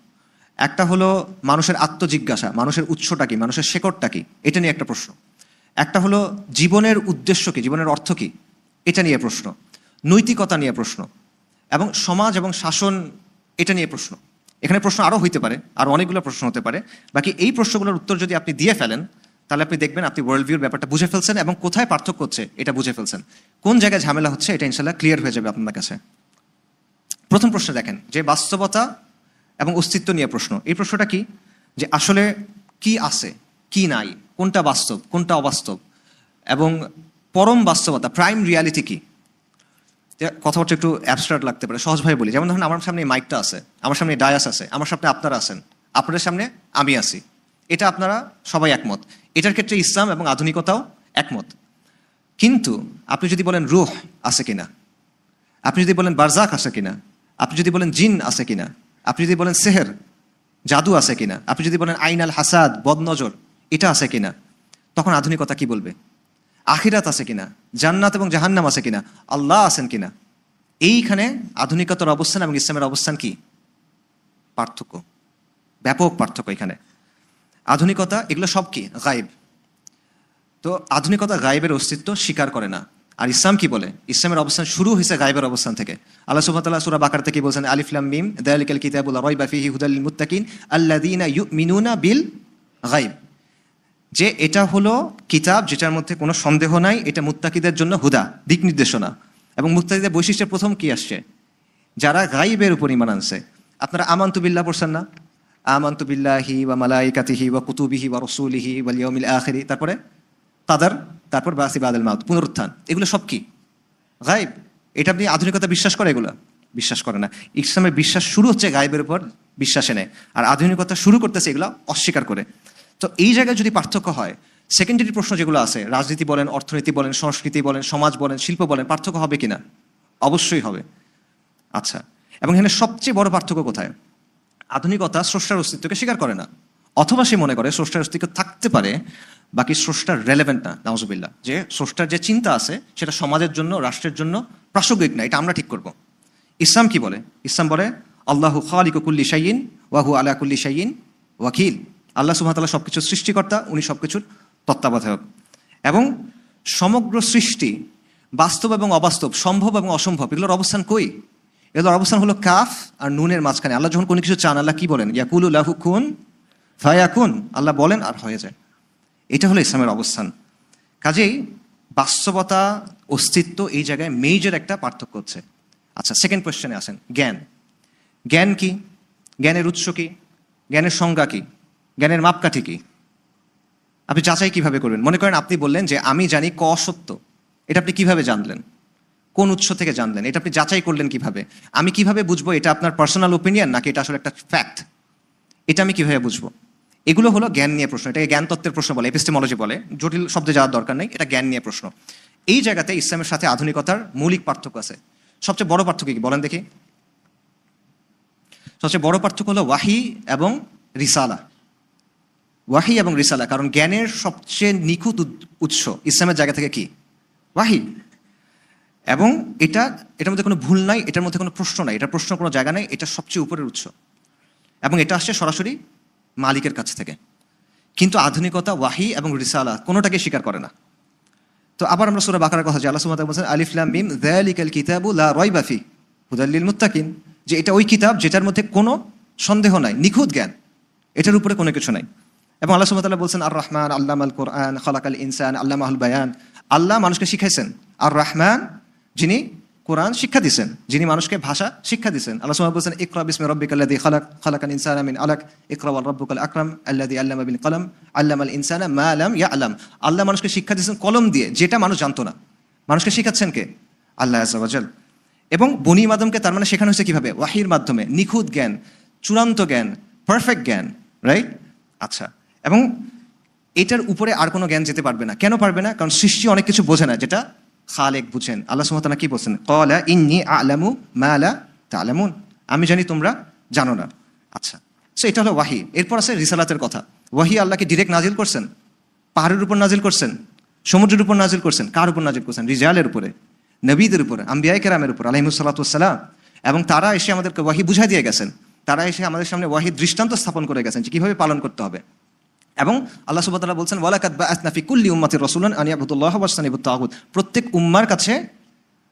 একটা হলো মানুষের আত্মজিজ্ঞাসা, মানুষের উৎসটা কি, মানুষের শেকড়টা কি, এটা নিয়ে একটা প্রশ্ন, একটা হলো জীবনের উদ্দেশ্য কি, জীবনের অর্থ কি, এটা নিয়ে প্রশ্ন, নৈতিকতা নিয়ে প্রশ্ন, এবং সমাজ এবং শাসন, এটা নিয়ে প্রশ্ন। এখানে প্রশ্ন আরও হইতে পারে, আর অনেকগুলো প্রশ্ন হতে পারে। বাকি এই প্রশ্নগুলোর উত্তর যদি আপনি দিয়ে ফেলেন তাহলে আপনি দেখবেন আপনি ওয়ার্ল্ড ভিউর ব্যাপারটা বুঝে ফেলছেন, এবং কোথায় পার্থক্য হচ্ছে এটা বুঝে ফেলছেন, কোন জায়গায় ঝামেলা হচ্ছে এটা ইনশাল্লাহ ক্লিয়ার হয়ে যাবে আপনার কাছে। প্রথম প্রশ্ন দেখেন, যে বাস্তবতা এবং অস্তিত্ব নিয়ে প্রশ্ন। এই প্রশ্নটা কি, যে আসলে কি আছে কি নাই, কোনটা বাস্তব কোনটা অবাস্তব, এবং পরম বাস্তবতা, প্রাইম রিয়ালিটি কি। কথাবার্তা একটু অ্যাবস্ট্রাক্ট লাগতে পারে, সহজভাবে বলি। যেমন ধরুন আমার সামনে মাইকটা আছে, আমার সামনে ডায়াস আছে, আমার সামনে আপনারা আছেন, আপনাদের সামনে আমি আছি, এটা আপনারা সবাই একমত। এটার ক্ষেত্রে ইসলাম এবং আধুনিকতাও একমত। কিন্তু আপনি যদি বলেন রূহ আছে কিনা, আপনি যদি বলেন বারজাক আছে কিনা, আপনি যদি বলেন জিন আছে কিনা, আপনি যদি বলেন সেহের জাদু আছে কিনা, আপনি যদি বলেন আইন আল হাসাদ বদনজর এটা আছে কিনা, তখন আধুনিকতা কি বলবে? আখিরাত আছে কিনা, জান্নাত এবং জাহান্নাম আছে কিনা, আল্লাহ আছেন কিনা। এইখানে আধুনিকতার অবস্থান এবং ইসলামের অবস্থান কি? পার্থক্য, ব্যাপক পার্থক্য এখানে। আধুনিকতা এগুলো সব কি গায়েব, তো আধুনিকতা গায়েবের অস্তিত্ব স্বীকার করে না। আর ইসলাম কি বলে? ইসলামের অবস্থান শুরু হয়েছে গায়েবের অবস্থান থেকে। আল্লাহ সুবহানাহু ওয়া তাআলা সূরা বাকারা থেকে বলেছেন আলিফ লাম মিম যালিকাল কিতাবু লা রাইবা ফীহি হুদাল লিল মুত্তাকিন আল্লাযীনা ইউমিনুনা বিল গায়ব, যে এটা হলো কিতাব যেটার মধ্যে কোনো সন্দেহ নাই, এটা মুত্তাকিদের জন্য হুদা, দিক নির্দেশনা। এবং মুত্তাকিদের বৈশিষ্ট্যের প্রথম কি আসছে? যারা গায়েবের উপর ঈমান আনছে। আপনারা আমানতু বিল্লাহ পড়ছেন না? আমানতু বিল্লাহি ওয়া মালাইকাতিহি ওয়া কুতুবিহি ওয়া রাসূলিহি ওয়াল ইয়াউমিল আখির, তারপরে কাদার, তারপর বাসি বাদাল মাউত, পুনরুত্থান। এগুলো সব কি গায়েব। এটা আপনি আধুনিকতা বিশ্বাস করে? এগুলো বিশ্বাস করে না। ইসলামের বিশ্বাস শুরু হচ্ছে গায়েবের উপর বিশ্বাসে নেয়, আর আধুনিকতা শুরু করতেছে এগুলো অস্বীকার করে। তো এই জায়গায় যদি পার্থক্য হয়, সেকেন্ডারি প্রশ্ন যেগুলো আছে, রাজনীতি বলেন, অর্থনীতি বলেন, সংস্কৃতি বলেন, সমাজ বলেন, শিল্প বলেন, পার্থক্য হবে কিনা? অবশ্যই হবে। আচ্ছা, এবং এখানে সবচেয়ে বড় পার্থক্য কোথায়? আধুনিকতা স্রষ্টার অস্তিত্বকে স্বীকার করে না, অথবা সে মনে করে স্রষ্টার অস্তিত্ব থাকতে পারে, বাকি স্রষ্টার রেলেভেন্ট না, নাউজুবিল্লাহ, যে স্রষ্টার যে চিন্তা আছে সেটা সমাজের জন্য, রাষ্ট্রের জন্য প্রাসঙ্গিক না, এটা আমরা ঠিক করব। ইসলাম কি বলে? ইসলাম বলে আল্লাহু খালিকু কুল্লি শাইইন ওয়া হুয়া আলা কুল্লি শাইইন ওয়াকিল। আল্লাহ সুবহানাহু ওয়া তাআলা সবকিছুর সৃষ্টিকর্তা, উনি সবকিছুর তত্ত্বাবধায়ক। এবং সমগ্র সৃষ্টি, বাস্তব এবং অবাস্তব, সম্ভব এবং অসম্ভব, এগুলোর অবস্থান কই? এগুলোর অবস্থান হলো কাফ আর নুনের মাঝখানে। আল্লাহ যখন কোনো কিছু চান, আল্লাহ কি বলেন? ইয়াকুলু লাহু কুন ফায়াকুন, আল্লাহ বলেন আর হয়ে যায়। এটা হলো ইসলামের অবস্থান। কাজেই বাস্তবতা, অস্তিত্ব, এই জায়গায় মেজর একটা পার্থক্য হচ্ছে। আচ্ছা, সেকেন্ড কোয়েশ্চেনে আসেন, জ্ঞান। জ্ঞান কি? জ্ঞানের উৎস কি? জ্ঞানের সংজ্ঞা কি? জ্ঞানের মাপকাঠি কি? আপনি যাচাই কিভাবে করবেন? মনে করেন আপনি বললেন যে আমি জানি ক সত্য, এটা আপনি কিভাবে জানলেন? কোন উৎস থেকে জানলেন? এটা আপনি যাচাই করলেন কিভাবে? আমি কিভাবে বুঝবো এটা আপনার পার্সোনাল ওপিনিয়ন নাকি এটা আসলে একটা ফ্যাক্ট? এটা আমি কিভাবে বুঝবো? এগুলো হলো জ্ঞান নিয়ে প্রশ্ন। এটাকে জ্ঞান তত্ত্বের প্রশ্ন বলে, এপিস্টেমোলজি বলে। জটিল শব্দে যাওয়ার দরকার নেই, এটা জ্ঞান নিয়ে প্রশ্ন। এই জায়গাতে ইসলামের সাথে আধুনিকতার মৌলিক পার্থক্য আছে। সবচেয়ে বড় পার্থক্য কি বলেন দেখি? সবচেয়ে বড় পার্থক্য হলো ওয়াহি এবং রিসালা। ওয়াহি এবং রিসালা, কারণ জ্ঞানের সবচেয়ে নিখুঁত উৎস ইসলামের জায়গা থেকে কি? ওয়াহি। এবং এটার মধ্যে কোনো ভুল নাই, এটার মধ্যে কোনো প্রশ্ন নাই, এটার প্রশ্ন কোনো জায়গা নাই, এটা সবচেয়ে উপরের উৎস। এবং এটা আসছে সরাসরি মালিকের কাছ থেকে। কিন্তু আধুনিকতা ওয়াহি এবং রিসালা কোনোটাকে স্বীকার করে না। তো আবার আমরা সূরা বাকারার কথা যে আল্লাহ সুবহানাহু ওয়া তাআলা বলেন আলিফ লাম মিম যালিকাল কিতাবু লা রাইবা ফি হুদাল লিল মুত্তাকিন, যে এটা ওই কিতাব যেটার মধ্যে কোনো সন্দেহ নাই, নিখুঁত জ্ঞান, এটার উপরে কোনো কিছু নাই। এবং আল্লাহ সুবহানাহু ওয়া তাআলা বলছেন আর রহমান আল্লামাল কোরআন খালাকাল ইনসান আল্লামাহুল বায়ান, আল্লাহ মানুষকে শিখাইছেন। আর রহমান যিনি কোরআন শিক্ষা দিয়েছেন, যিনি মানুষকে ভাষা শিক্ষা দিয়েছেন। আল্লাহ সুবহানাহু ওয়া তাআলা বলছেন ইকরা বিসমি রাব্বিকাল্লাযী খালাক খালাকাল ইনসানা মিন আলাক ইকরা ওয়া রাব্বুকাল আকরাম আল্লাযী আল্লামা বিল কলম আল্লামাল ইনসানা মা লাম ইয়ালাম। আল্লাহ মানুষকে শিক্ষা দিয়েছেন কলম দিয়ে, যেটা মানুষ জানতো না। মানুষকে শিখাচ্ছেন কে? আল্লাহ আযজা ওয়া জাল। এবং বনি আদমকে তার মানে শেখানো হয়েছে কিভাবে? ওয়াহির মাধ্যমে, নিখুঁত জ্ঞান, চূড়ান্ত জ্ঞান, পারফেক্ট জ্ঞান, রাইট? আচ্ছা, এবং এটার উপরে আর কোনো জ্ঞান যেতে পারবে না। কেন পারবে না? কারণ সৃষ্টি অনেক কিছু বোঝে না, যেটা খালেক বুঝেন। আল্লাহ সুবহানাহু ওয়া তাআলা কি বলছেন? ক্বালা ইন্নী আ'লামু মা লা তা'লামুন, আমি জানি তোমরা জানো না। আচ্ছা, সো এটা হলো ওয়াহি। এরপর আছে রিসালাতের কথা। ওয়াহি আল্লাহকে ডিরেক্ট নাজিল করছেন, পাহাড়ের উপর নাজিল করছেন, সমুদ্রের উপর নাজিল করছেন। কার উপর নাজিল করছেন? রিজালের উপরে, নবীদের উপরে, আম্বিয়ায়ে কেরামের উপর আলাইহিমুস সালাতু ওয়াস সালাম। এবং তারা এসে আমাদেরকে ওয়াহি বুঝাই দিয়ে গেছেন। তারা এসে আমাদের সামনে ওয়াহির দৃষ্টান্ত স্থাপন করে গেছেন যে কিভাবে পালন করতে হবে। এবং আল্লাহ সুবহানাহু ওয়া তাআলা বলছেন ওয়ালাকাদ বাআসনা ফি কুল্লি উম্মাতির রাসূলান আন ইয়াবুদুল্লাহ ওয়াজতানিবুত তাগুত, প্রত্যেক উম্মার কাছে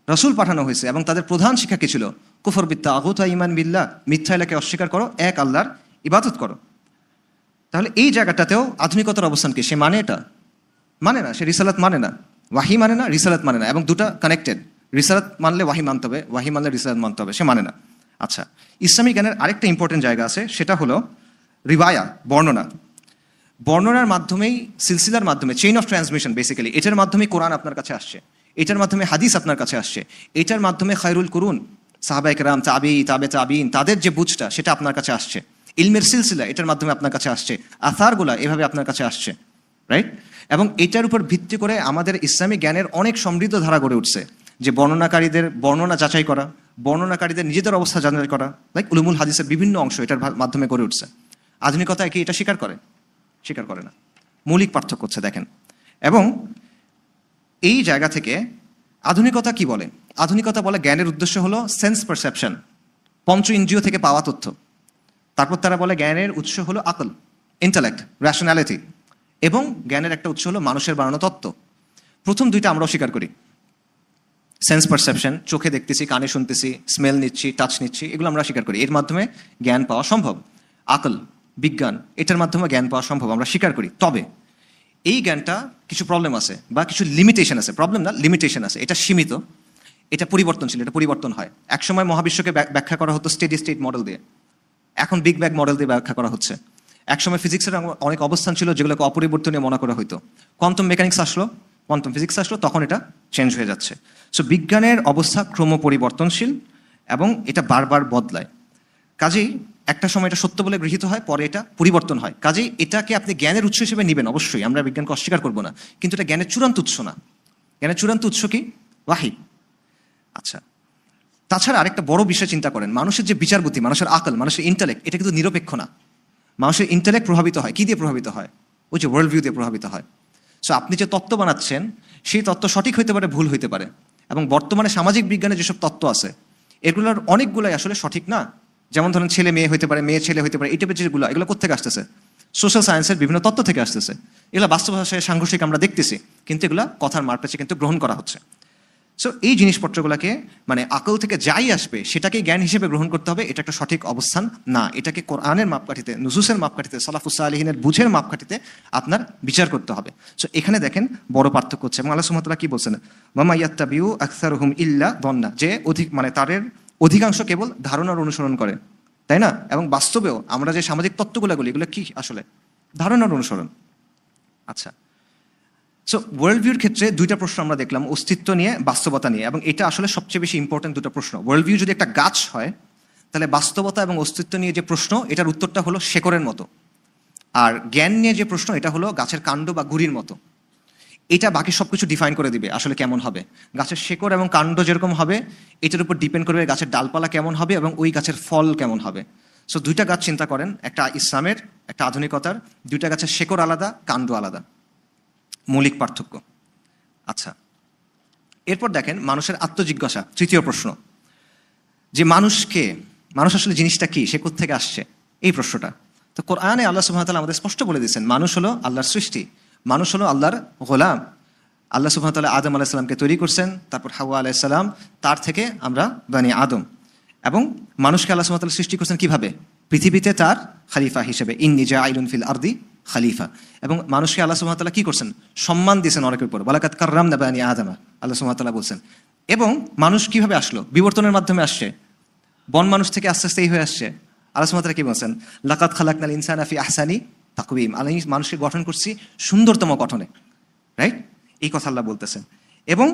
রাসূল পাঠানো হয়েছে এবং তাদের প্রধান শিক্ষা কি ছিল? কুফর বিত তাগুত ওয়া ঈমান বিল্লাহ, মিথ্যা ইলাকে অস্বীকার করো, এক আল্লাহর ইবাদত করো। তাহলে এই জায়গাটাতেও আধুনিকতার অবস্থান কি? সে মানে এটা মানে না, সে রিসালাত মানে না, ওয়াহি মানে না, রিসালাত মানে না, এবং দুটো কানেক্টেড। রিসালাত মানলে ওয়াহি মানতে হবে, ওয়াহি মানলে রিসালাত মানতে হবে, সে মানে না। আচ্ছা, ইসলামী জ্ঞানের আরেকটা ইম্পর্টেন্ট জায়গা আছে, সেটা হলো রিওয়ায়া, বর্ণনা। বর্ণনার মাধ্যমেই, সিলসিলার মাধ্যমে, চেইন অফ ট্রান্সমিশন বেসিক্যালি, এটার মাধ্যমে কোরআন আপনার কাছে আসছে, এটার মাধ্যমে হাদিস আপনার কাছে আসছে, এটার মাধ্যমে খায়রুল কুরুন সাহাবায়ে কেরাম, তাবিঈন, তাদের যে বুঝটা সেটা আপনার কাছে আসছে। ইলমের সিলসিলা এটার মাধ্যমে আপনার কাছে আসছে, আথারগুলা এভাবে আপনার কাছে আসছে, রাইট? এবং এটার উপর ভিত্তি করে আমাদের ইসলামী জ্ঞানের অনেক সমৃদ্ধ ধারা গড়ে উঠছে, যে বর্ণনাকারীদের বর্ণনা যাচাই করা, বর্ণনাকারীদের নিজেদের অবস্থা যাচাই করা, লাইক উলুমুল হাদিসের বিভিন্ন অংশ এটার মাধ্যমে গড়ে উঠছে। আধুনিকতা কি এটা স্বীকার করে? স্বীকার করে না। মৌলিক পার্থক্য হচ্ছে দেখেন। এবং এই জায়গা থেকে আধুনিকতা কি বলে? আধুনিকতা বলে জ্ঞানের উদ্দেশ্য হলো সেন্স পারসেপশন, পঞ্চ ইন্দ্রিয় থেকে পাওয়া তথ্য। তারপর তারা বলে জ্ঞানের উৎস হলো আকল, ইন্টেলেক্ট, র্যাশনালিটি, এবং জ্ঞানের একটা উৎস হলো মানুষের বানানো তত্ত্ব। প্রথম দুইটা আমরা অস্বীকার করি। সেন্স পারসেপশন, চোখে দেখতেছি, কানে শুনতেছি, স্মেল নিচ্ছি, টাচ নিচ্ছি, এগুলো আমরা স্বীকার করি, এর মাধ্যমে জ্ঞান পাওয়া সম্ভব। আকল, বিজ্ঞান, এটার মাধ্যমে জ্ঞান পাওয়া সম্ভব, আমরা স্বীকার করি। তবে এই জ্ঞানটা কিছু প্রবলেম আছে বা কিছু লিমিটেশন আছে, প্রবলেম না, লিমিটেশন আছে। এটা সীমিত, এটা পরিবর্তনশীল, এটা পরিবর্তন হয়। একসময় মহাবিশ্বকে ব্যাখ্যা করা হতো স্টেডি স্টেট মডেল দিয়ে, এখন বিগ ব্যাং মডেল দিয়ে ব্যাখ্যা করা হচ্ছে। একসময় ফিজিক্সের অনেক অবস্থান ছিল যেগুলোকে অপরিবর্তনীয় মনে করা হতো। কোয়ান্টাম মেকানিক্স আসলো, কোয়ান্টাম ফিজিক্স আসলো, তখন এটা চেঞ্জ হয়ে যাচ্ছে। সো বিজ্ঞানের অবস্থা ক্রম পরিবর্তনশীল এবং এটা বারবার বদলায়। কাজেই একটা সময় এটা সত্য বলে গৃহীত হয়, পরে এটা পরিবর্তন হয়। কাজেই এটাকে আপনি জ্ঞানের উৎস হিসেবে নেবেন, অবশ্যই আমরা বিজ্ঞানকে অস্বীকার করবো না, কিন্তু এটা জ্ঞানের চূড়ান্ত উৎস না। জ্ঞানের চূড়ান্ত উৎস কি? ওয়াহি। আচ্ছা, তাছাড়া আরেকটা বড় বিষয় চিন্তা করেন, মানুষের যে বিচার বুদ্ধি, মানুষের আকল, মানুষের ইন্টেলেক্ট, এটা কিন্তু নিরপেক্ষ না। মানুষের ইন্টেলেক্ট প্রভাবিত হয় কি দিয়ে প্রভাবিত হয়? ওই যে ওয়ার্ল্ড ভিউ দিয়ে প্রভাবিত হয়। সো আপনি যে তত্ত্ব বানাচ্ছেন সেই তত্ত্ব সঠিক হইতে পারে, ভুল হইতে পারে। এবং বর্তমানে সামাজিক বিজ্ঞানে যেসব তত্ত্ব আছে এগুলোর অনেকগুলাই আসলে সঠিক না। যেমন ধরেন ছেলে মেয়ে হইতে পারে, মেয়ে ছেলে হইতে পারে, এই টাইপের যেগুলো, এগুলো কোথেকে আসতেছে? সোশ্যাল সায়েন্সের বিভিন্ন তত্ত্ব থেকে আসতেছে। এগুলো বাস্তব ভাষায় সাংঘর্ষিক আমরা দেখতেছি, কিন্তু এগুলো কথার মারপ্যাচে কিন্তু গ্রহণ করা হচ্ছে। সো এই জিনিসপত্রগুলোকে মানে আকল থেকে যাই আসবে সেটাকে জ্ঞান হিসেবে গ্রহণ করতে হবে, এটা একটা সঠিক অবস্থান না। এটাকে কোরআনের মাপকাঠিতে, নুসুসের মাপকাঠিতে, সালাফুস সালিহিনের বুঝের মাপকাঠিতে আপনার বিচার করতে হবে। সো এখানে দেখেন বড় পার্থক্য হচ্ছে। এবং আল্লাহ সুবহানাহু ওয়া তাআলা কি বলছেন? ওয়ামা ইয়াত্তাবিউ আকসারুহুম ইল্লা দন্না, যে তাদের অধিকাংশ কেবল ধারণার অনুসরণ করে, তাই না? এবং বাস্তবেও আমরা যে সামাজিক তত্ত্বগুলো বলি এগুলো কি আসলে? ধারণার অনুসরণ। আচ্ছা, সো ওয়ার্ল্ড ভিউর ক্ষেত্রে দুইটা প্রশ্ন আমরা দেখলাম, অস্তিত্ব নিয়ে, বাস্তবতা নিয়ে, এবং এটা আসলে সবচেয়ে বেশি ইম্পর্টেন্ট দুটো প্রশ্ন। ওয়ার্ল্ড ভিউ যদি একটা গাছ হয় তাহলে বাস্তবতা এবং অস্তিত্ব নিয়ে যে প্রশ্ন, এটার উত্তরটা হলো শেকড়ের মতো। আর জ্ঞান নিয়ে যে প্রশ্ন, এটা হলো গাছের কাণ্ড বা গুড়ির মতো। এটা বাকি সব কিছু ডিফাইন করে দিবে আসলে কেমন হবে। গাছের শেকড় এবং কাণ্ড যেরকম হবে এটার উপর ডিপেন্ড করবে গাছের ডালপালা কেমন হবে এবং ওই গাছের ফল কেমন হবে। সো দুইটা গাছ চিন্তা করেন, একটা ইসলামের, একটা আধুনিকতার, দুইটা গাছের শেকড় আলাদা, কাণ্ড আলাদা, মৌলিক পার্থক্য। আচ্ছা, এরপর দেখেন মানুষের আত্মজিজ্ঞাসা, তৃতীয় প্রশ্ন, যে মানুষ আসলে জিনিসটা কি, সে কোত্থেকে আসছে। এই প্রশ্নটা। তো কোরআনে আল্লাহ সুবহানাহু ওয়া তাআলা আমাদের স্পষ্ট বলে দিয়েছেন মানুষ হলো আল্লাহর সৃষ্টি, মানুষ হলো আল্লাহর গোলাম। আল্লাহ সুবহানাহু ওয়া তাআলা আদম আলাইহিস সালামকে তৈরি করছেন, তারপর হাওয়া আলাইহিস সালাম, তার থেকে আমরা বানি আদম। এবং মানুষকে আল্লাহ সুবহানাহু ওয়া তাআলা সৃষ্টি করছেন কিভাবে? পৃথিবীতে তার খলিফা হিসেবে, ইন্নী জাইলুন ফিল আরদি খলিফা। এবং মানুষকে আল্লাহ সুবহানাহু ওয়া তাআলা কি করছেন? সম্মান দিয়েছেন অনেকের উপর, ওয়ালাকাদ কাররামনা বানি আদম, আল্লাহ সুবহানাহু ওয়া তাআলা বলছেন। এবং মানুষ কিভাবে আসলো? বিবর্তনের মাধ্যমে আসছে। বন মানুষ থেকে আস্তে আস্তে এই হয়ে আসছে। আল্লাহ সুবহানাহু ওয়া তাআলা কি বলছেন? লাকাদ খালাকনাল ইনসানা ফি আহসানি তাকওয়িম, আমি মানুষকে গঠন করছি সুন্দরতম গঠনে, রাইট? এই কথা আল্লাহ বলতেছেন। এবং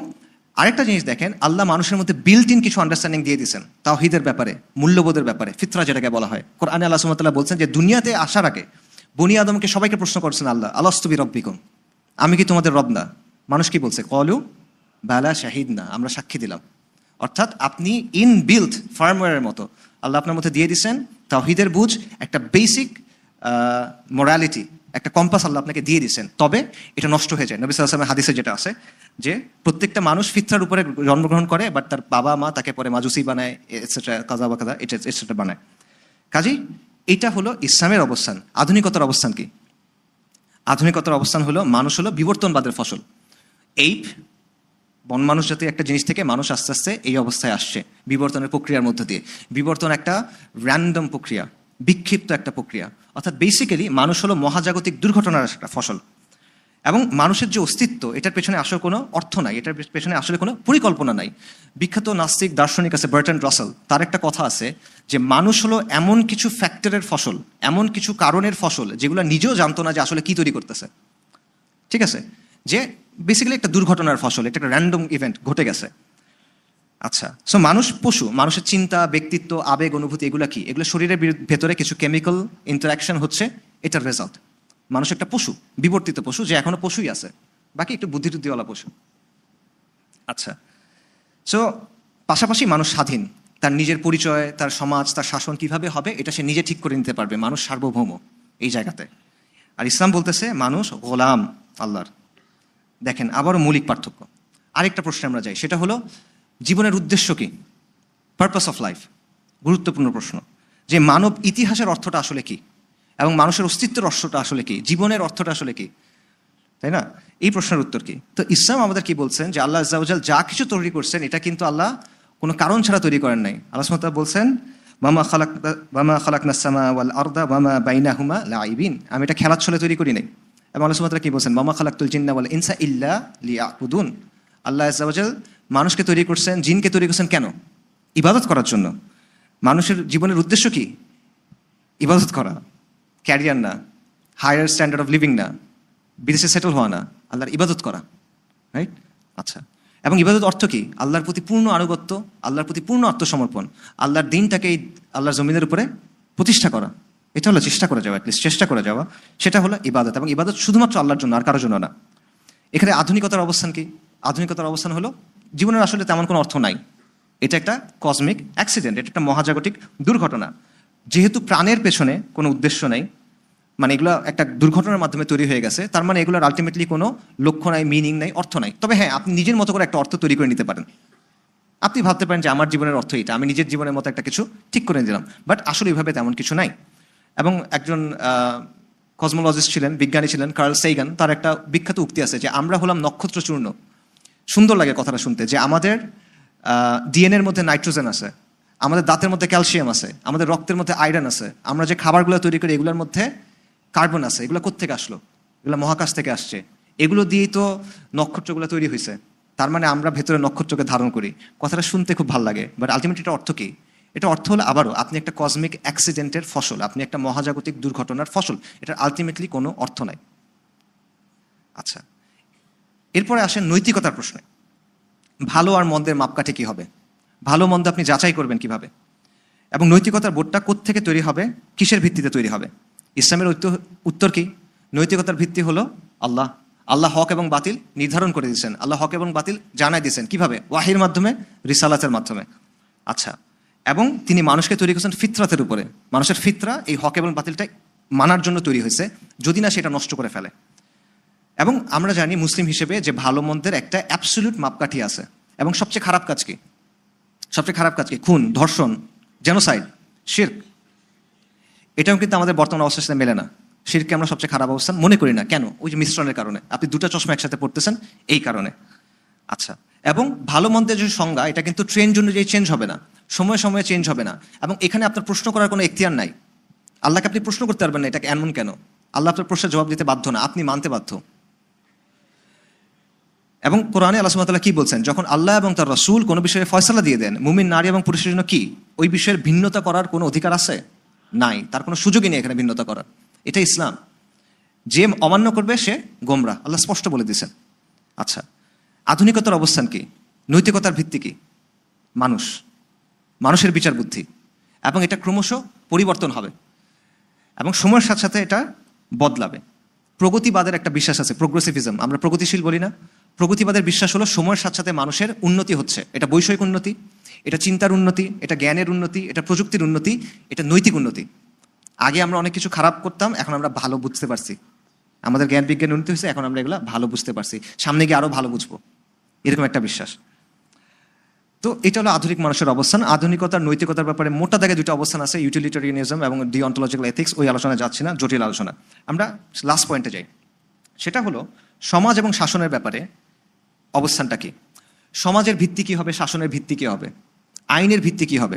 আরেকটা জিনিস দেখেন, আল্লাহ মানুষের মধ্যে বিল্ট ইন কিছু আন্ডারস্ট্যান্ডিং দিয়ে দিয়েছেন তাওহীদের ব্যাপারে, মূল্যবোধের ব্যাপারে, ফিতরা যেটাকে বলা হয়। কোরআনে আল্লাহ সুবহানাহু ওয়া তাআলা বলছেন যে দুনিয়াতে আসার আগে বনি আদমকে সবাইকে প্রশ্ন করছেন আল্লাহ, আলাস্তু বিরাব্বিকুম, আমি কি তোমাদের রব না? মানুষ কি বলছে? ক্বালু বালা শাহিদনা, আমরা সাক্ষী দিলাম। অর্থাৎ আপনি ইন বিল্ট ফার্মওয়্যারের মতো আল্লাহ আপনার মধ্যে দিয়ে দিচ্ছেন তাওহীদের বুঝ, একটা বেসিক মোরালিটি, একটা কম্পাস আল্লাহ আপনাকে দিয়ে দিচ্ছেন। তবে এটা নষ্ট হয়ে যায়। নবী সাল্লাল্লাহু আলাইহি ওয়াসাল্লামের হাদিসে যেটা আছে যে প্রত্যেকটা মানুষ ফিতরার উপরে জন্মগ্রহণ করে, বাট তার বাবা মা তাকে পরে মাজুসি বানায়, এটসেট্রা, কাজা বা কাজা, এটসেট্রা বানায়। কাজেই এটা হলো ইসলামের অবস্থান। আধুনিকতার অবস্থান কি? আধুনিকতার অবস্থান হলো মানুষ হলো বিবর্তনবাদের ফসল। এই বন মানুষ জাতীয় একটা জিনিস থেকে মানুষ আস্তে আস্তে এই অবস্থায় আসছে বিবর্তনের প্রক্রিয়ার মধ্য দিয়ে। বিবর্তন একটা র্যান্ডম প্রক্রিয়া, বিক্ষিপ্ত একটা প্রক্রিয়া। অর্থাৎ বেসিক্যালি মানুষ হলো মহাজাগতিক দুর্ঘটনার একটা ফসল। এবং মানুষের যে অস্তিত্ব, এটার পেছনে আসলে কোনো অর্থ নাই, এটার পেছনে আসলে কোনো পরিকল্পনা নাই। বিখ্যাত নাস্তিক দার্শনিক আছে বার্ট্রান্ড রাসেল, তার একটা কথা আছে যে মানুষ হলো এমন কিছু ফ্যাক্টরের ফসল, এমন কিছু কারণের ফসল যেগুলো নিজেও জানতো না যে আসলে কি তৈরি করতেছে। ঠিক আছে, যে বেসিক্যালি একটা দুর্ঘটনার ফসল, এটা একটা র্যান্ডম ইভেন্ট ঘটে গেছে। আচ্ছা, সো মানুষ পশু, মানুষের চিন্তা, ব্যক্তিত্ব, আবেগ, অনুভূতি, এগুলো কি? এগুলো শরীরের ভেতরে কিছু কেমিক্যাল ইন্টারাকশন হচ্ছে, এটার রেজাল্ট। মানুষ একটা পশু, বিবর্তিত পশু, যে এখনো পশুই আছে, বাকি একটু বুদ্ধিটুদ্ধিওয়ালা পশু। আচ্ছা, সো পাশাপাশি মানুষ স্বাধীন, তার নিজের পরিচয়, তার সমাজ, তার শাসন কিভাবে হবে এটা সে নিজে ঠিক করে নিতে পারবে। মানুষ সার্বভৌম এই জায়গাতে। আর ইসলাম বলতেছে মানুষ গোলাম আল্লাহর। দেখেন আবারও মৌলিক পার্থক্য। আরেকটা প্রশ্নে আমরা যাই, সেটা হলো জীবনের উদ্দেশ্য কি? পারপাস অফ লাইফ, গুরুত্বপূর্ণ প্রশ্ন। যে মানব ইতিহাসের অর্থটা আসলে কি, এবং মানুষের অস্তিত্বের অর্থটা আসলে কি, জীবনের অর্থটা আসলে কি, তাই না? এই প্রশ্নের উত্তর কি? তো ইসলাম আমাদের কি বলছেন যে আল্লাহ আজ্জা ওয়া জাল যা কিছু তৈরি করছেন এটা কিন্তু আল্লাহ কোনো কারণ ছাড়া তৈরি করেন নাই। আল্লাহ সুবহানাহু ওয়া তাআলা বলছেন ওয়ামা খালাকনাস সামা ওয়াল আরদা ওয়ামা বাইনাহুমা লাঈবিন, আমি এটা খেলার ছলে তৈরি করি নাই। এবং আল্লাহ সুবহানাহু ওয়া তাআলা কি বলছেন? ওয়ামা খালাকতুল জিন্না ওয়াল ইনসা ইল্লা লিয়াবুদুন, আল্লাহ আজ্জা ওয়া জাল মানুষকে তৈরি করছেন, জিনকে তৈরি করছেন কেন? ইবাদত করার জন্য। মানুষের জীবনের উদ্দেশ্য কি? ইবাদত করা, ক্যারিয়ার না, হায়ার স্ট্যান্ডার্ড অফ লিভিং না, বিদেশে সেটেল হওয়া না, আল্লাহর ইবাদত করা, রাইট? আচ্ছা, এবং ইবাদত অর্থ কি? আল্লাহর প্রতি পূর্ণ আনুগত্য, আল্লাহর প্রতি পূর্ণ আত্মসমর্পণ, আল্লাহর দিনটাকে আল্লাহর জমিনের উপরে প্রতিষ্ঠা করা। এটা হলো চেষ্টা করে যাওয়া, অ্যাটলিস্ট চেষ্টা করে যাওয়া, সেটা হলো ইবাদত। এবং ইবাদত শুধুমাত্র আল্লাহর জন্য, আর কারোর জন্য না। এখানে আধুনিকতার অবস্থান কি? আধুনিকতার অবস্থান হলো জীবনের আসলে তেমন কোনো অর্থ নাই, এটা একটা কসমিক অ্যাক্সিডেন্ট, এটা একটা মহাজাগতিক দুর্ঘটনা। যেহেতু প্রাণের পেছনে কোনো উদ্দেশ্য নেই, মানে এগুলো একটা দুর্ঘটনার মাধ্যমে তৈরি হয়ে গেছে, তার মানে এগুলোর আলটিমেটলি কোনো লক্ষ্য নাই, মিনিং নাই, অর্থ নাই। তবে হ্যাঁ, আপনি নিজের মতো করে একটা অর্থ তৈরি করে নিতে পারেন। আপনি ভাবতে পারেন যে আমার জীবনের অর্থ এটা, আমি নিজের জীবনের মতো একটা কিছু ঠিক করে দিলাম, বাট আসলে এইভাবে তেমন কিছু নাই। এবং একজন কসমোলজিস্ট ছিলেন, বিজ্ঞানী ছিলেন, কার্ল সেইগান, তার একটা বিখ্যাত উক্তি আছে যে আমরা হলাম নক্ষত্র চূর্ণ। সুন্দর লাগে কথাটা শুনতে, যে আমাদের ডিএনএর মধ্যে নাইট্রোজেন আছে, আমাদের দাঁতের মধ্যে ক্যালসিয়াম আছে, আমাদের রক্তের মধ্যে আয়রন আছে, আমরা যে খাবারগুলো তৈরি করি এগুলোর মধ্যে কার্বন আছে। এগুলো কোত্থেকে আসলো? এগুলো মহাকাশ থেকে আসছে। এগুলো দিয়েই তো নক্ষত্রগুলো তৈরি হয়েছে। তার মানে আমরা ভেতরে নক্ষত্রকে ধারণ করি। কথাটা শুনতে খুব ভালো লাগে, বাট আলটিমেটলি এটা অর্থ কি? এটা অর্থ হলো আবারও আপনি একটা কসমিক অ্যাক্সিডেন্টের ফসল, আপনি একটা মহাজাগতিক দুর্ঘটনার ফসল। এটার আলটিমেটলি কোনো অর্থ নাই। আচ্ছা, এরপরে আসেন নৈতিকতার প্রশ্নে। ভালো আর মন্দের মাপকাঠি কী হবে? ভালো মন্দ আপনি যাচাই করবেন কিভাবে? এবং নৈতিকতার বোর্ডটা কোত্থেকে তৈরি হবে, কিসের ভিত্তিতে তৈরি হবে? ইসলামের উত্তর কি? নৈতিকতার ভিত্তি হলো আল্লাহ। আল্লাহ হক এবং বাতিল নির্ধারণ করে দিয়েছেন, আল্লাহ হক এবং বাতিল জানাই দিয়েছেন। কিভাবে? ওয়াহির মাধ্যমে, রিসালাতের মাধ্যমে। আচ্ছা, এবং তিনি মানুষকে তৈরি করেছেন ফিতরাতের উপরে। মানুষের ফিতরা এই হক এবং বাতিলটা মানার জন্য তৈরি হয়েছে, যদি না সেটা নষ্ট করে ফেলে। এবং আমরা জানি মুসলিম হিসেবে যে ভালো মন্দের একটা অ্যাবসলিউট মাপকাঠি আছে। এবং সবচেয়ে খারাপ কাজ কি? সবচেয়ে খারাপ কাজ কি? খুন, ধর্ষণ, জেনোসাইড, শিরক। এটাও কিন্তু আমাদের বর্তমান অবস্থার সাথে মেলে না। শিরকে আমরা সবচেয়ে খারাপ অবস্থান মনে করি না, কেন? ওই যে মিশ্রণের কারণে, আপনি দুটো চশমা একসাথে পড়তেছেন এই কারণে। আচ্ছা, এবং ভালো মন্দের যে সংজ্ঞা, এটা কিন্তু ট্রেন্ড অনুযায়ী চেঞ্জ হবে না, সময়ে সময়ে চেঞ্জ হবে না, এবং এখানে আপনার প্রশ্ন করার কোনো এখতিয়ার নাই। আল্লাহকে আপনি প্রশ্ন করতে পারবেন না এটাকে এমন কেন। আল্লাহ আপনার প্রশ্নের জবাব দিতে বাধ্য না, আপনি মানতে বাধ্য। এবং কোরআনে আল্লাহ সুবহানাহু ওয়া তাআলা কি বলছেন, যখন আল্লাহ এবং তার রাসূল কোনো বিষয়ে ফয়সালা দিয়ে দেন, মুমিন নারী এবং পুরুষের জন্য কি ওই বিষয়ের ভিন্নতা করার কোনো অধিকার আছে? নাই, তার কোনো সুযোগই নেই এখানে ভিন্নতা করার। এটা ইসলাম। যে অমান্য করবে সে গোমরাহ, আল্লাহ স্পষ্ট বলে দিয়েছেন। আচ্ছা, আধুনিকতার অবস্থান কি? নৈতিকতার ভিত্তি কি? মানুষের বিচার বুদ্ধি, এবং এটা ক্রমশ পরিবর্তন হবে এবং সময়ের সাথে সাথে এটা বদলাবে। প্রগতিবাদের একটা বিশ্বাস আছে, প্রোগ্রেসিভিজম, আমরা প্রগতিশীল বলি না। প্রগতিবাদের বিশ্বাস হলো সময়ের সাথে সাথে মানুষের উন্নতি হচ্ছে, এটা বৈষয়িক উন্নতি, এটা চিন্তার উন্নতি, এটা জ্ঞানের উন্নতি, এটা প্রযুক্তির উন্নতি, এটা নৈতিক উন্নতি। আগে আমরা অনেক কিছু খারাপ করতাম, এখন আমরা ভালো বুঝতে পারছি, আমাদের জ্ঞান বিজ্ঞান উন্নতি হয়েছে, এখন আমরা এগুলো ভালো বুঝতে পারছি, সামনে গিয়ে আরো ভালো বুঝবো, এরকম একটা বিশ্বাস। তো এটা হলো আধুনিক মানুষের অবস্থান। আধুনিকতার নৈতিকতার ব্যাপারে মোটা দাগে দুটো অবস্থান আছে, ইউটিলিটারিয়ানিজম এবং ডিঅন্টোলজিক্যাল এথিক্স। ওই আলোচনায় যাচ্ছি না, জটিল আলোচনা। আমরা লাস্ট পয়েন্টে যাই, সেটা হলো সমাজ এবং শাসনের ব্যাপারে অবস্থানটা কি। সমাজের ভিত্তি কি হবে, শাসনের ভিত্তি কি হবে, আইনের ভিত্তি কি হবে,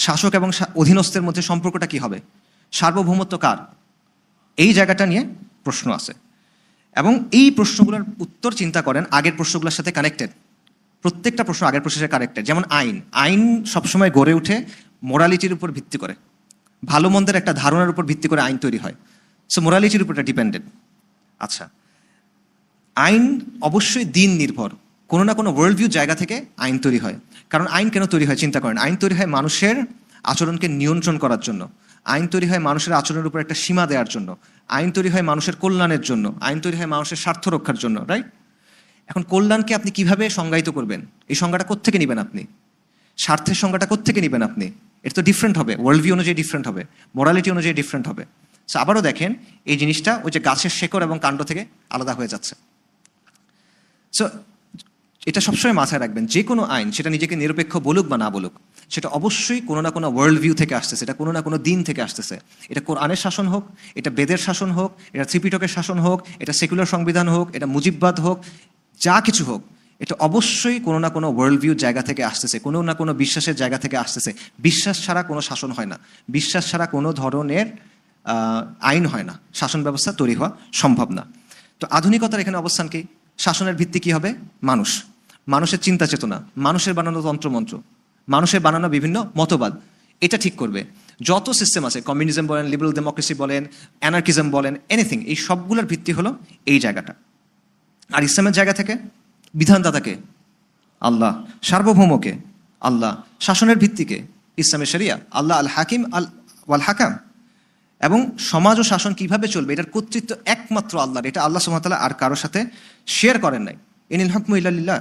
শাসক এবং অধীনস্থের মধ্যে সম্পর্কটা কি হবে, সার্বভৌমত্ব কার, এই জায়গাটা নিয়ে প্রশ্ন আছে। এবং এই প্রশ্নগুলোর উত্তর চিন্তা করেন আগের প্রশ্নগুলোর সাথে কানেক্টেড। প্রত্যেকটা প্রশ্ন আগের প্রশ্নের সাথে কানেক্টেড। যেমন আইন সবসময় গড়ে উঠে মোরালিটির উপর ভিত্তি করে, ভালো মন্দের একটা ধারণার উপর ভিত্তি করে আইন তৈরি হয়। সো মোরালিটির উপর এটা ডিপেন্ডেন্ট। আচ্ছা, আইন অবশ্যই দিন নির্ভর, কোনো না কোনো ওয়ার্ল্ড ভিউ জায়গা থেকে আইন তৈরি হয়। কারণ আইন কেন তৈরি হয় চিন্তা করেন। আইন তৈরি হয় মানুষের আচরণকে নিয়ন্ত্রণ করার জন্য, আইন তৈরি হয় মানুষের আচরণের উপর একটা সীমা দেওয়ার জন্য, আইন তৈরি হয় মানুষের কল্যাণের জন্য, আইন তৈরি হয় মানুষের স্বার্থ রক্ষার জন্য, রাইট? এখন কল্যাণকে আপনি কিভাবে সংজ্ঞায়িত করবেন? এই সংজ্ঞাটা কোত্থেকে নেবেন আপনি? স্বার্থের সংজ্ঞাটা কোত্থেকে নেবেন আপনি? এটা তো ডিফারেন্ট হবে, ওয়ার্ল্ড ভিউ অনুযায়ী ডিফারেন্ট হবে, মোরালিটি অনুযায়ী ডিফারেন্ট হবে। সো আবারও দেখেন, এই জিনিসটা ওই যে গাছের শেকড় এবং কাণ্ড থেকে আলাদা হয়ে যাচ্ছে। সো এটা সবসময় মাথায় রাখবেন, যে কোনো আইন সেটা নিজেকে নিরপেক্ষ বলুক বা না বলুক, সেটা অবশ্যই কোনো না কোনো ওয়ার্ল্ড ভিউ থেকে আসতেছে, এটা কোনো না কোনো দিন থেকে আসতেছে। এটা কোরআনের শাসন হোক, এটা বেদের শাসন হোক, এটা ত্রিপিটকের শাসন হোক, এটা সেকুলার সংবিধান হোক, এটা মুজিববাদ হোক, যা কিছু হোক, এটা অবশ্যই কোনো না কোনো ওয়ার্ল্ড ভিউ জায়গা থেকে আসতেছে, কোনো না কোনো বিশ্বাসের জায়গা থেকে আসতেছে। বিশ্বাস ছাড়া কোনো শাসন হয় না, বিশ্বাস ছাড়া কোনো ধরনের আইন হয় না, শাসন ব্যবস্থা তৈরি হওয়া সম্ভব না। তো আধুনিকতার এখানে অবস্থান কি? শাসনের ভিত্তি কি হবে? মানুষের চিন্তা চেতনা, মানুষের বানানো তন্ত্রমন্ত্র, মানুষের বানানো বিভিন্ন মতবাদ, এটা ঠিক করবে। যত সিস্টেম আছে, কমিউনিজম বলেন, লিবারাল ডেমোক্রেসি বলেন, অ্যানার্কিজম বলেন, এনিথিং, এই সবগুলোর ভিত্তি হলো এই জায়গাটা। আর ইসলামের জায়গা থেকে বিধানদাতাকে আল্লাহ, সার্বভৌমকে আল্লাহ, শাসনের ভিত্তিকে ইসলামের শরিয়া, আল্লাহ আল হাকিম ওয়াল হাকাম। এবং সমাজ ও শাসন কিভাবে চলবে, এটার কর্তৃত্ব একমাত্র আল্লাহর। এটা আল্লাহ সুবহানাহু ওয়া তাআলা আর কারোর সাথে শেয়ার করেন নাই। ইনিল হুকমু ইল্লা লিল্লাহ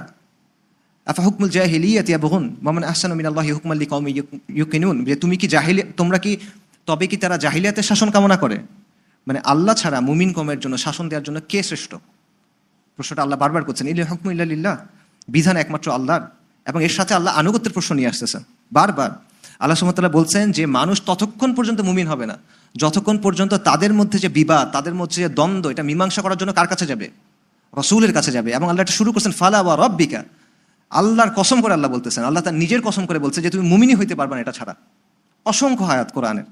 আফা হুকমুল জাহিলিয়াতি ইয়াবগুন ওয়া মান আহসানু মিনাল্লাহি হুকমান লিকাওমিন ইউকিনুন। যে তুমি কি তবে কি তারা জাহিলিয়াতের শাসন কামনা করে? মানে আল্লাহ ছাড়া মুমিন কওমের জন্য শাসন দেওয়ার জন্য কে শ্রেষ্ঠ? প্রশ্নটা আল্লাহ বারবার করছেন। ইনিল হুকমু ইল্লা লিল্লাহ, বিধান একমাত্র আল্লাহর। এবং এর সাথে আল্লাহ আনুগত্যের প্রশ্ন নিয়ে আসতেছেন বারবার। আল্লাহ সুবহানাহু ওয়া তাআলা বলছেন যে মানুষ ততক্ষণ পর্যন্ত মুমিন হবে না যতক্ষণ পর্যন্ত তাদের মধ্যে যে বিবাদ, তাদের মধ্যে যে দ্বন্দ্ব, এটা মীমাংসা করার জন্য কার কাছে যাবে? রাসূলের কাছে যাবে। এবং আল্লাহ এটা শুরু করছেন ফালা ওয়া রাব্বিকা, আল্লাহর কসম করে আল্লাহ বলতেছেন, আল্লাহ তার নিজের কসম করে বলছে যে তুমি মুমিনই হইতে পারবে না এটা ছাড়া। অসংখ্য আয়াত কোরআনের।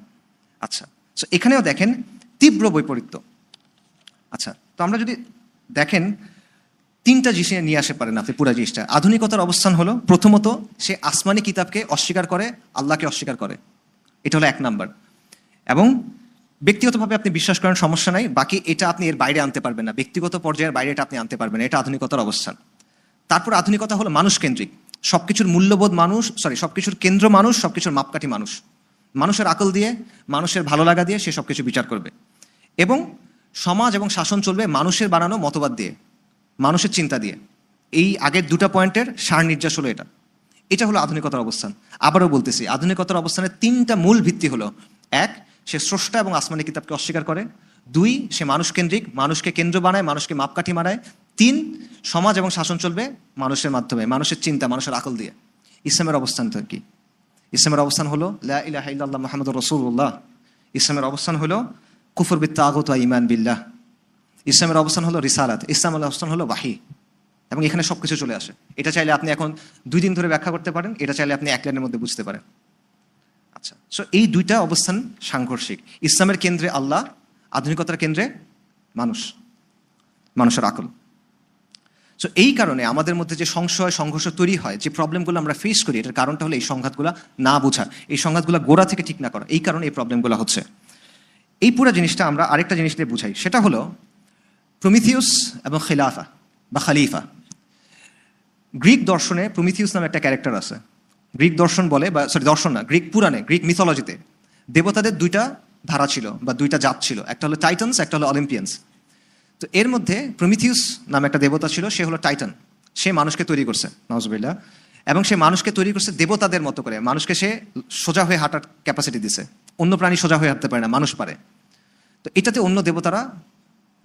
আচ্ছা, সো এখানেও দেখেন তীব্র বৈপরীত্য। আচ্ছা, তো আমরা যদি দেখেন তিনটা জিনিস নিয়ে আসতে পারেন আপনি পুরো জিনিসটা। আধুনিকতার অবস্থান হলো প্রথমত সে আসমানি কিতাবকে অস্বীকার করে, আল্লাহকে অস্বীকার করে, এটা হলো এক নাম্বার। এবং ব্যক্তিগতভাবে আপনি বিশ্বাস করেন সমস্যা নাই, বাকি এটা আপনি এর বাইরে আনতে পারবেন না, ব্যক্তিগত পর্যায়ের বাইরে এটা আপনি আনতে পারবেন না, এটা আধুনিকতার অবস্থান। তারপর আধুনিকতা হলো মানুষ কেন্দ্রিক, সবকিছুর মূল্যবোধ মানুষ, সবকিছুর কেন্দ্র মানুষ, সবকিছুর মাপকাঠি মানুষ, মানুষের আকল দিয়ে, মানুষের ভালো লাগা দিয়ে সে সবকিছু বিচার করবে। এবং সমাজ এবং শাসন চলবে মানুষের বানানো মতবাদ দিয়ে, মানুষের চিন্তা দিয়ে। এই আগের দুটা পয়েন্টের সার নির্যাস হলো এটা। এটা হলো আধুনিকতার অবস্থান। আবারও বলতেছি, আধুনিকতার অবস্থানের তিনটা মূল ভিত্তি হলো: এক, সে স্রষ্টা এবং আসমানি কিতাবকে অস্বীকার করে; দুই, সে মানুষ কেন্দ্রিক, মানুষকে কেন্দ্র বানায়, মানুষকে মাপকাঠি মানায়; তিন, সমাজ এবং শাসন চলবে মানুষের মাধ্যমে, মানুষের চিন্তা, মানুষের আকল দিয়ে। ইসলামের অবস্থান তো কি? ইসলামের অবস্থান হলো লা ইলাহা ইল্লাল্লাহ মুহাম্মাদুর রাসূলুল্লাহ। ইসলামের অবস্থান হলো কুফর বিত তাগুত ওয়া ঈমান বিল্লাহ। ইসলামের অবস্থান হলো রিসালাত, ইসলামের অবস্থান হলো ওয়াহি। এবং এখানে সব কিছু চলে আসে। এটা চাইলে আপনি এখন 2 দিন ধরে ব্যাখ্যা করতে পারেন, এটা চাইলে আপনি 1 লাইনের মধ্যে বুঝতে পারেন। আচ্ছা, সো এই দুইটা অবস্থান সাংঘর্ষিক। ইসলামের কেন্দ্রে আল্লাহ, আধুনিকতার কেন্দ্রে মানুষ, মানুষের আকল। সো এই কারণে আমাদের মধ্যে যে সংশয় সংঘর্ষ তৈরি হয়, যে প্রবলেমগুলো আমরা ফেস করি, এটার কারণটা হলো এই সংঘাতগুলো না বোঝা, এই সংঘাতগুলো গোড়া থেকে ঠিক না করা। এই কারণে এই প্রবলেমগুলো হচ্ছে। এই পুরো জিনিসটা আমরা আরেকটা জিনিস দিয়ে বুঝাই, সেটা হলো প্রমিথিউস এবং খিলাফা বা খালিফা। গ্রিক দর্শনে প্রমিথিউস নামে একটা ক্যারেক্টার আছে। গ্রিক দর্শন বলে, বা সরি দর্শন না, গ্রিক পুরাণে, গ্রিক মিথোলজিতে দেবতাদের 2টা ধারা ছিল বা 2টা জাত ছিল, একটা হলো টাইটানস, একটা হলো অলিম্পিয়ানস। তো এর মধ্যে প্রমিথিউস নামে একটা দেবতা ছিল, সে হলো টাইটান। সে মানুষকে তৈরি করছে, নাউজুবিল্লাহ, এবং সে মানুষকে তৈরি করছে দেবতাদের মতো করে। মানুষকে সে সোজা হয়ে হাঁটার ক্যাপাসিটি দিছে। অন্য প্রাণী সোজা হয়ে হাঁটতে পারে না, মানুষ পারে। তো এটাতে অন্য দেবতারা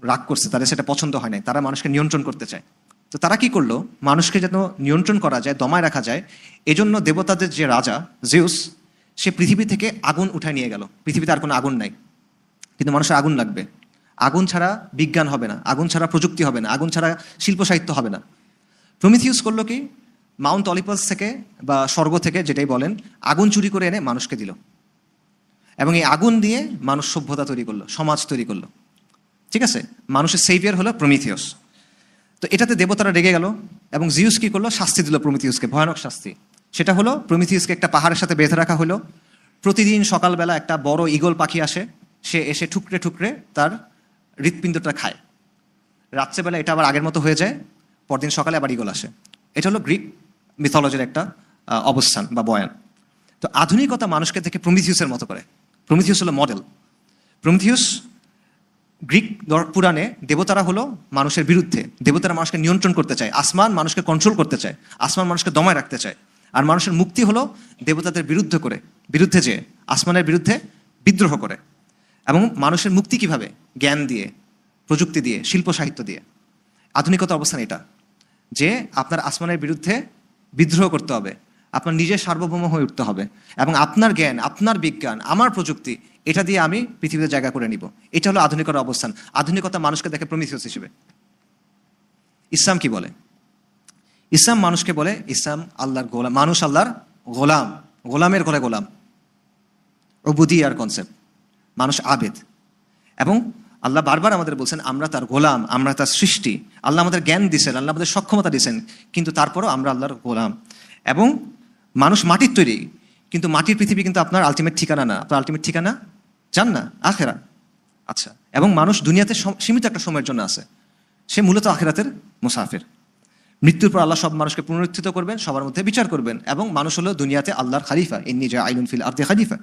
রাগ করছে, তাদের সেটা পছন্দ হয় নাই, তারা মানুষকে নিয়ন্ত্রণ করতে চায়। তো তারা কি করলো, মানুষকে যেন নিয়ন্ত্রণ করা যায়, দমায় রাখা যায়, এজন্য দেবতাদের যে রাজা জিউস, সে পৃথিবী থেকে আগুন উঠায় নিয়ে গেল। পৃথিবীতে আর কোনো আগুন নাই, কিন্তু মানুষের আগুন লাগবে। আগুন ছাড়া বিজ্ঞান হবে না, আগুন ছাড়া প্রযুক্তি হবে না, আগুন ছাড়া শিল্প সাহিত্য হবে না। প্রমিথিউস করলো কি, মাউন্ট অলিম্পাস থেকে বা স্বর্গ থেকে যেটাই বলেন, আগুন চুরি করে এনে মানুষকে দিল, এবং এই আগুন দিয়ে মানুষ সভ্যতা তৈরি করলো, সমাজ তৈরি করলো। ঠিক আছে, মানুষের সেভিয়ার হলো প্রমিথিউস। তো এটাতে দেবতারা রেগে গেল, এবং জিউস কি করলো, শাস্তি দিল প্রমিথিউসকে, ভয়ানক শাস্তি। সেটা হলো প্রমিথিউসকে একটা পাহাড়ের সাথে বেঁধে রাখা হলো। প্রতিদিন সকালবেলা একটা বড় ঈগল পাখি আসে, সে এসে ঠুকরে ঠুকরে তার হৃৎপিণ্ডটা খায়। রাত্রেবেলা এটা আবার আগের মতো হয়ে যায়, পরদিন সকালে আবার ঈগল আসে। এটা হলো গ্রিক মিথোলজির একটা অবস্থান বা বয়ান। তো আধুনিকতা মানুষকে দেখে প্রমিথিউসের মতো করে। প্রমিথিউস হলো মডেল। প্রমিথিউস, গ্রিক পুরাণে দেবতারা হলো মানুষের বিরুদ্ধে, দেবতারা মানুষকে নিয়ন্ত্রণ করতে চায়, আসমান মানুষকে কন্ট্রোল করতে চায়, আসমান মানুষকে দমায় রাখতে চায়। আর মানুষের মুক্তি হলো দেবতাদের বিরুদ্ধে যে আসমানের বিরুদ্ধে বিদ্রোহ করে। এবং মানুষের মুক্তি কিভাবে, জ্ঞান দিয়ে, প্রযুক্তি দিয়ে, শিল্প সাহিত্য দিয়ে। আধুনিকতার অবস্থান এটা, যে আপনার আসমানের বিরুদ্ধে বিদ্রোহ করতে হবে, আপনার নিজের সার্বভৌম হয়ে উঠতে হবে, এবং আপনার জ্ঞান, আপনার বিজ্ঞান, আমার প্রযুক্তি, এটা দিয়ে আমি পৃথিবীতে জায়গা করে নিব। এটা হলো আধুনিকতার অবস্থান। আধুনিকতা মানুষকে দেখে প্রমিথিউস হিসেবে। ইসলাম কি বলে? ইসলাম মানুষকে বলে, ইসলাম আল্লাহর গোলাম, মানুষ আল্লাহর গোলাম, গোলামের ঘরে গোলাম, উবুদিয়ার কনসেপ্ট। মানুষ আবেদ, এবং আল্লাহ বারবার আমাদের বলছেন আমরা তার গোলাম, আমরা তার সৃষ্টি। আল্লাহ আমাদের জ্ঞান দিয়েছেন, আল্লাহ আমাদের সক্ষমতা দিয়েছেন, কিন্তু তারপরও আমরা আল্লাহর গোলাম। এবং মানুষ মাটির তৈরি, কিন্তু মাটির পৃথিবী কিন্তু আপনার আলটিমেট ঠিকানা না। আপনার আলটিমেট ঠিকানা জান্নাত, আখেরাত। আচ্ছা, এবং মানুষ দুনিয়াতে সীমিত একটা সময়ের জন্য আছে, সে মূলত আখেরাতের মুসাফির। মৃত্যুর পর আল্লাহ সব মানুষকে পুনরুত্থিত করবেন, সবার মধ্যে বিচার করবেন, এবং মানুষ হলো দুনিয়াতে আল্লাহর খালিফা, ইন্নী জাইলুন ফিল আরদি খালিফা।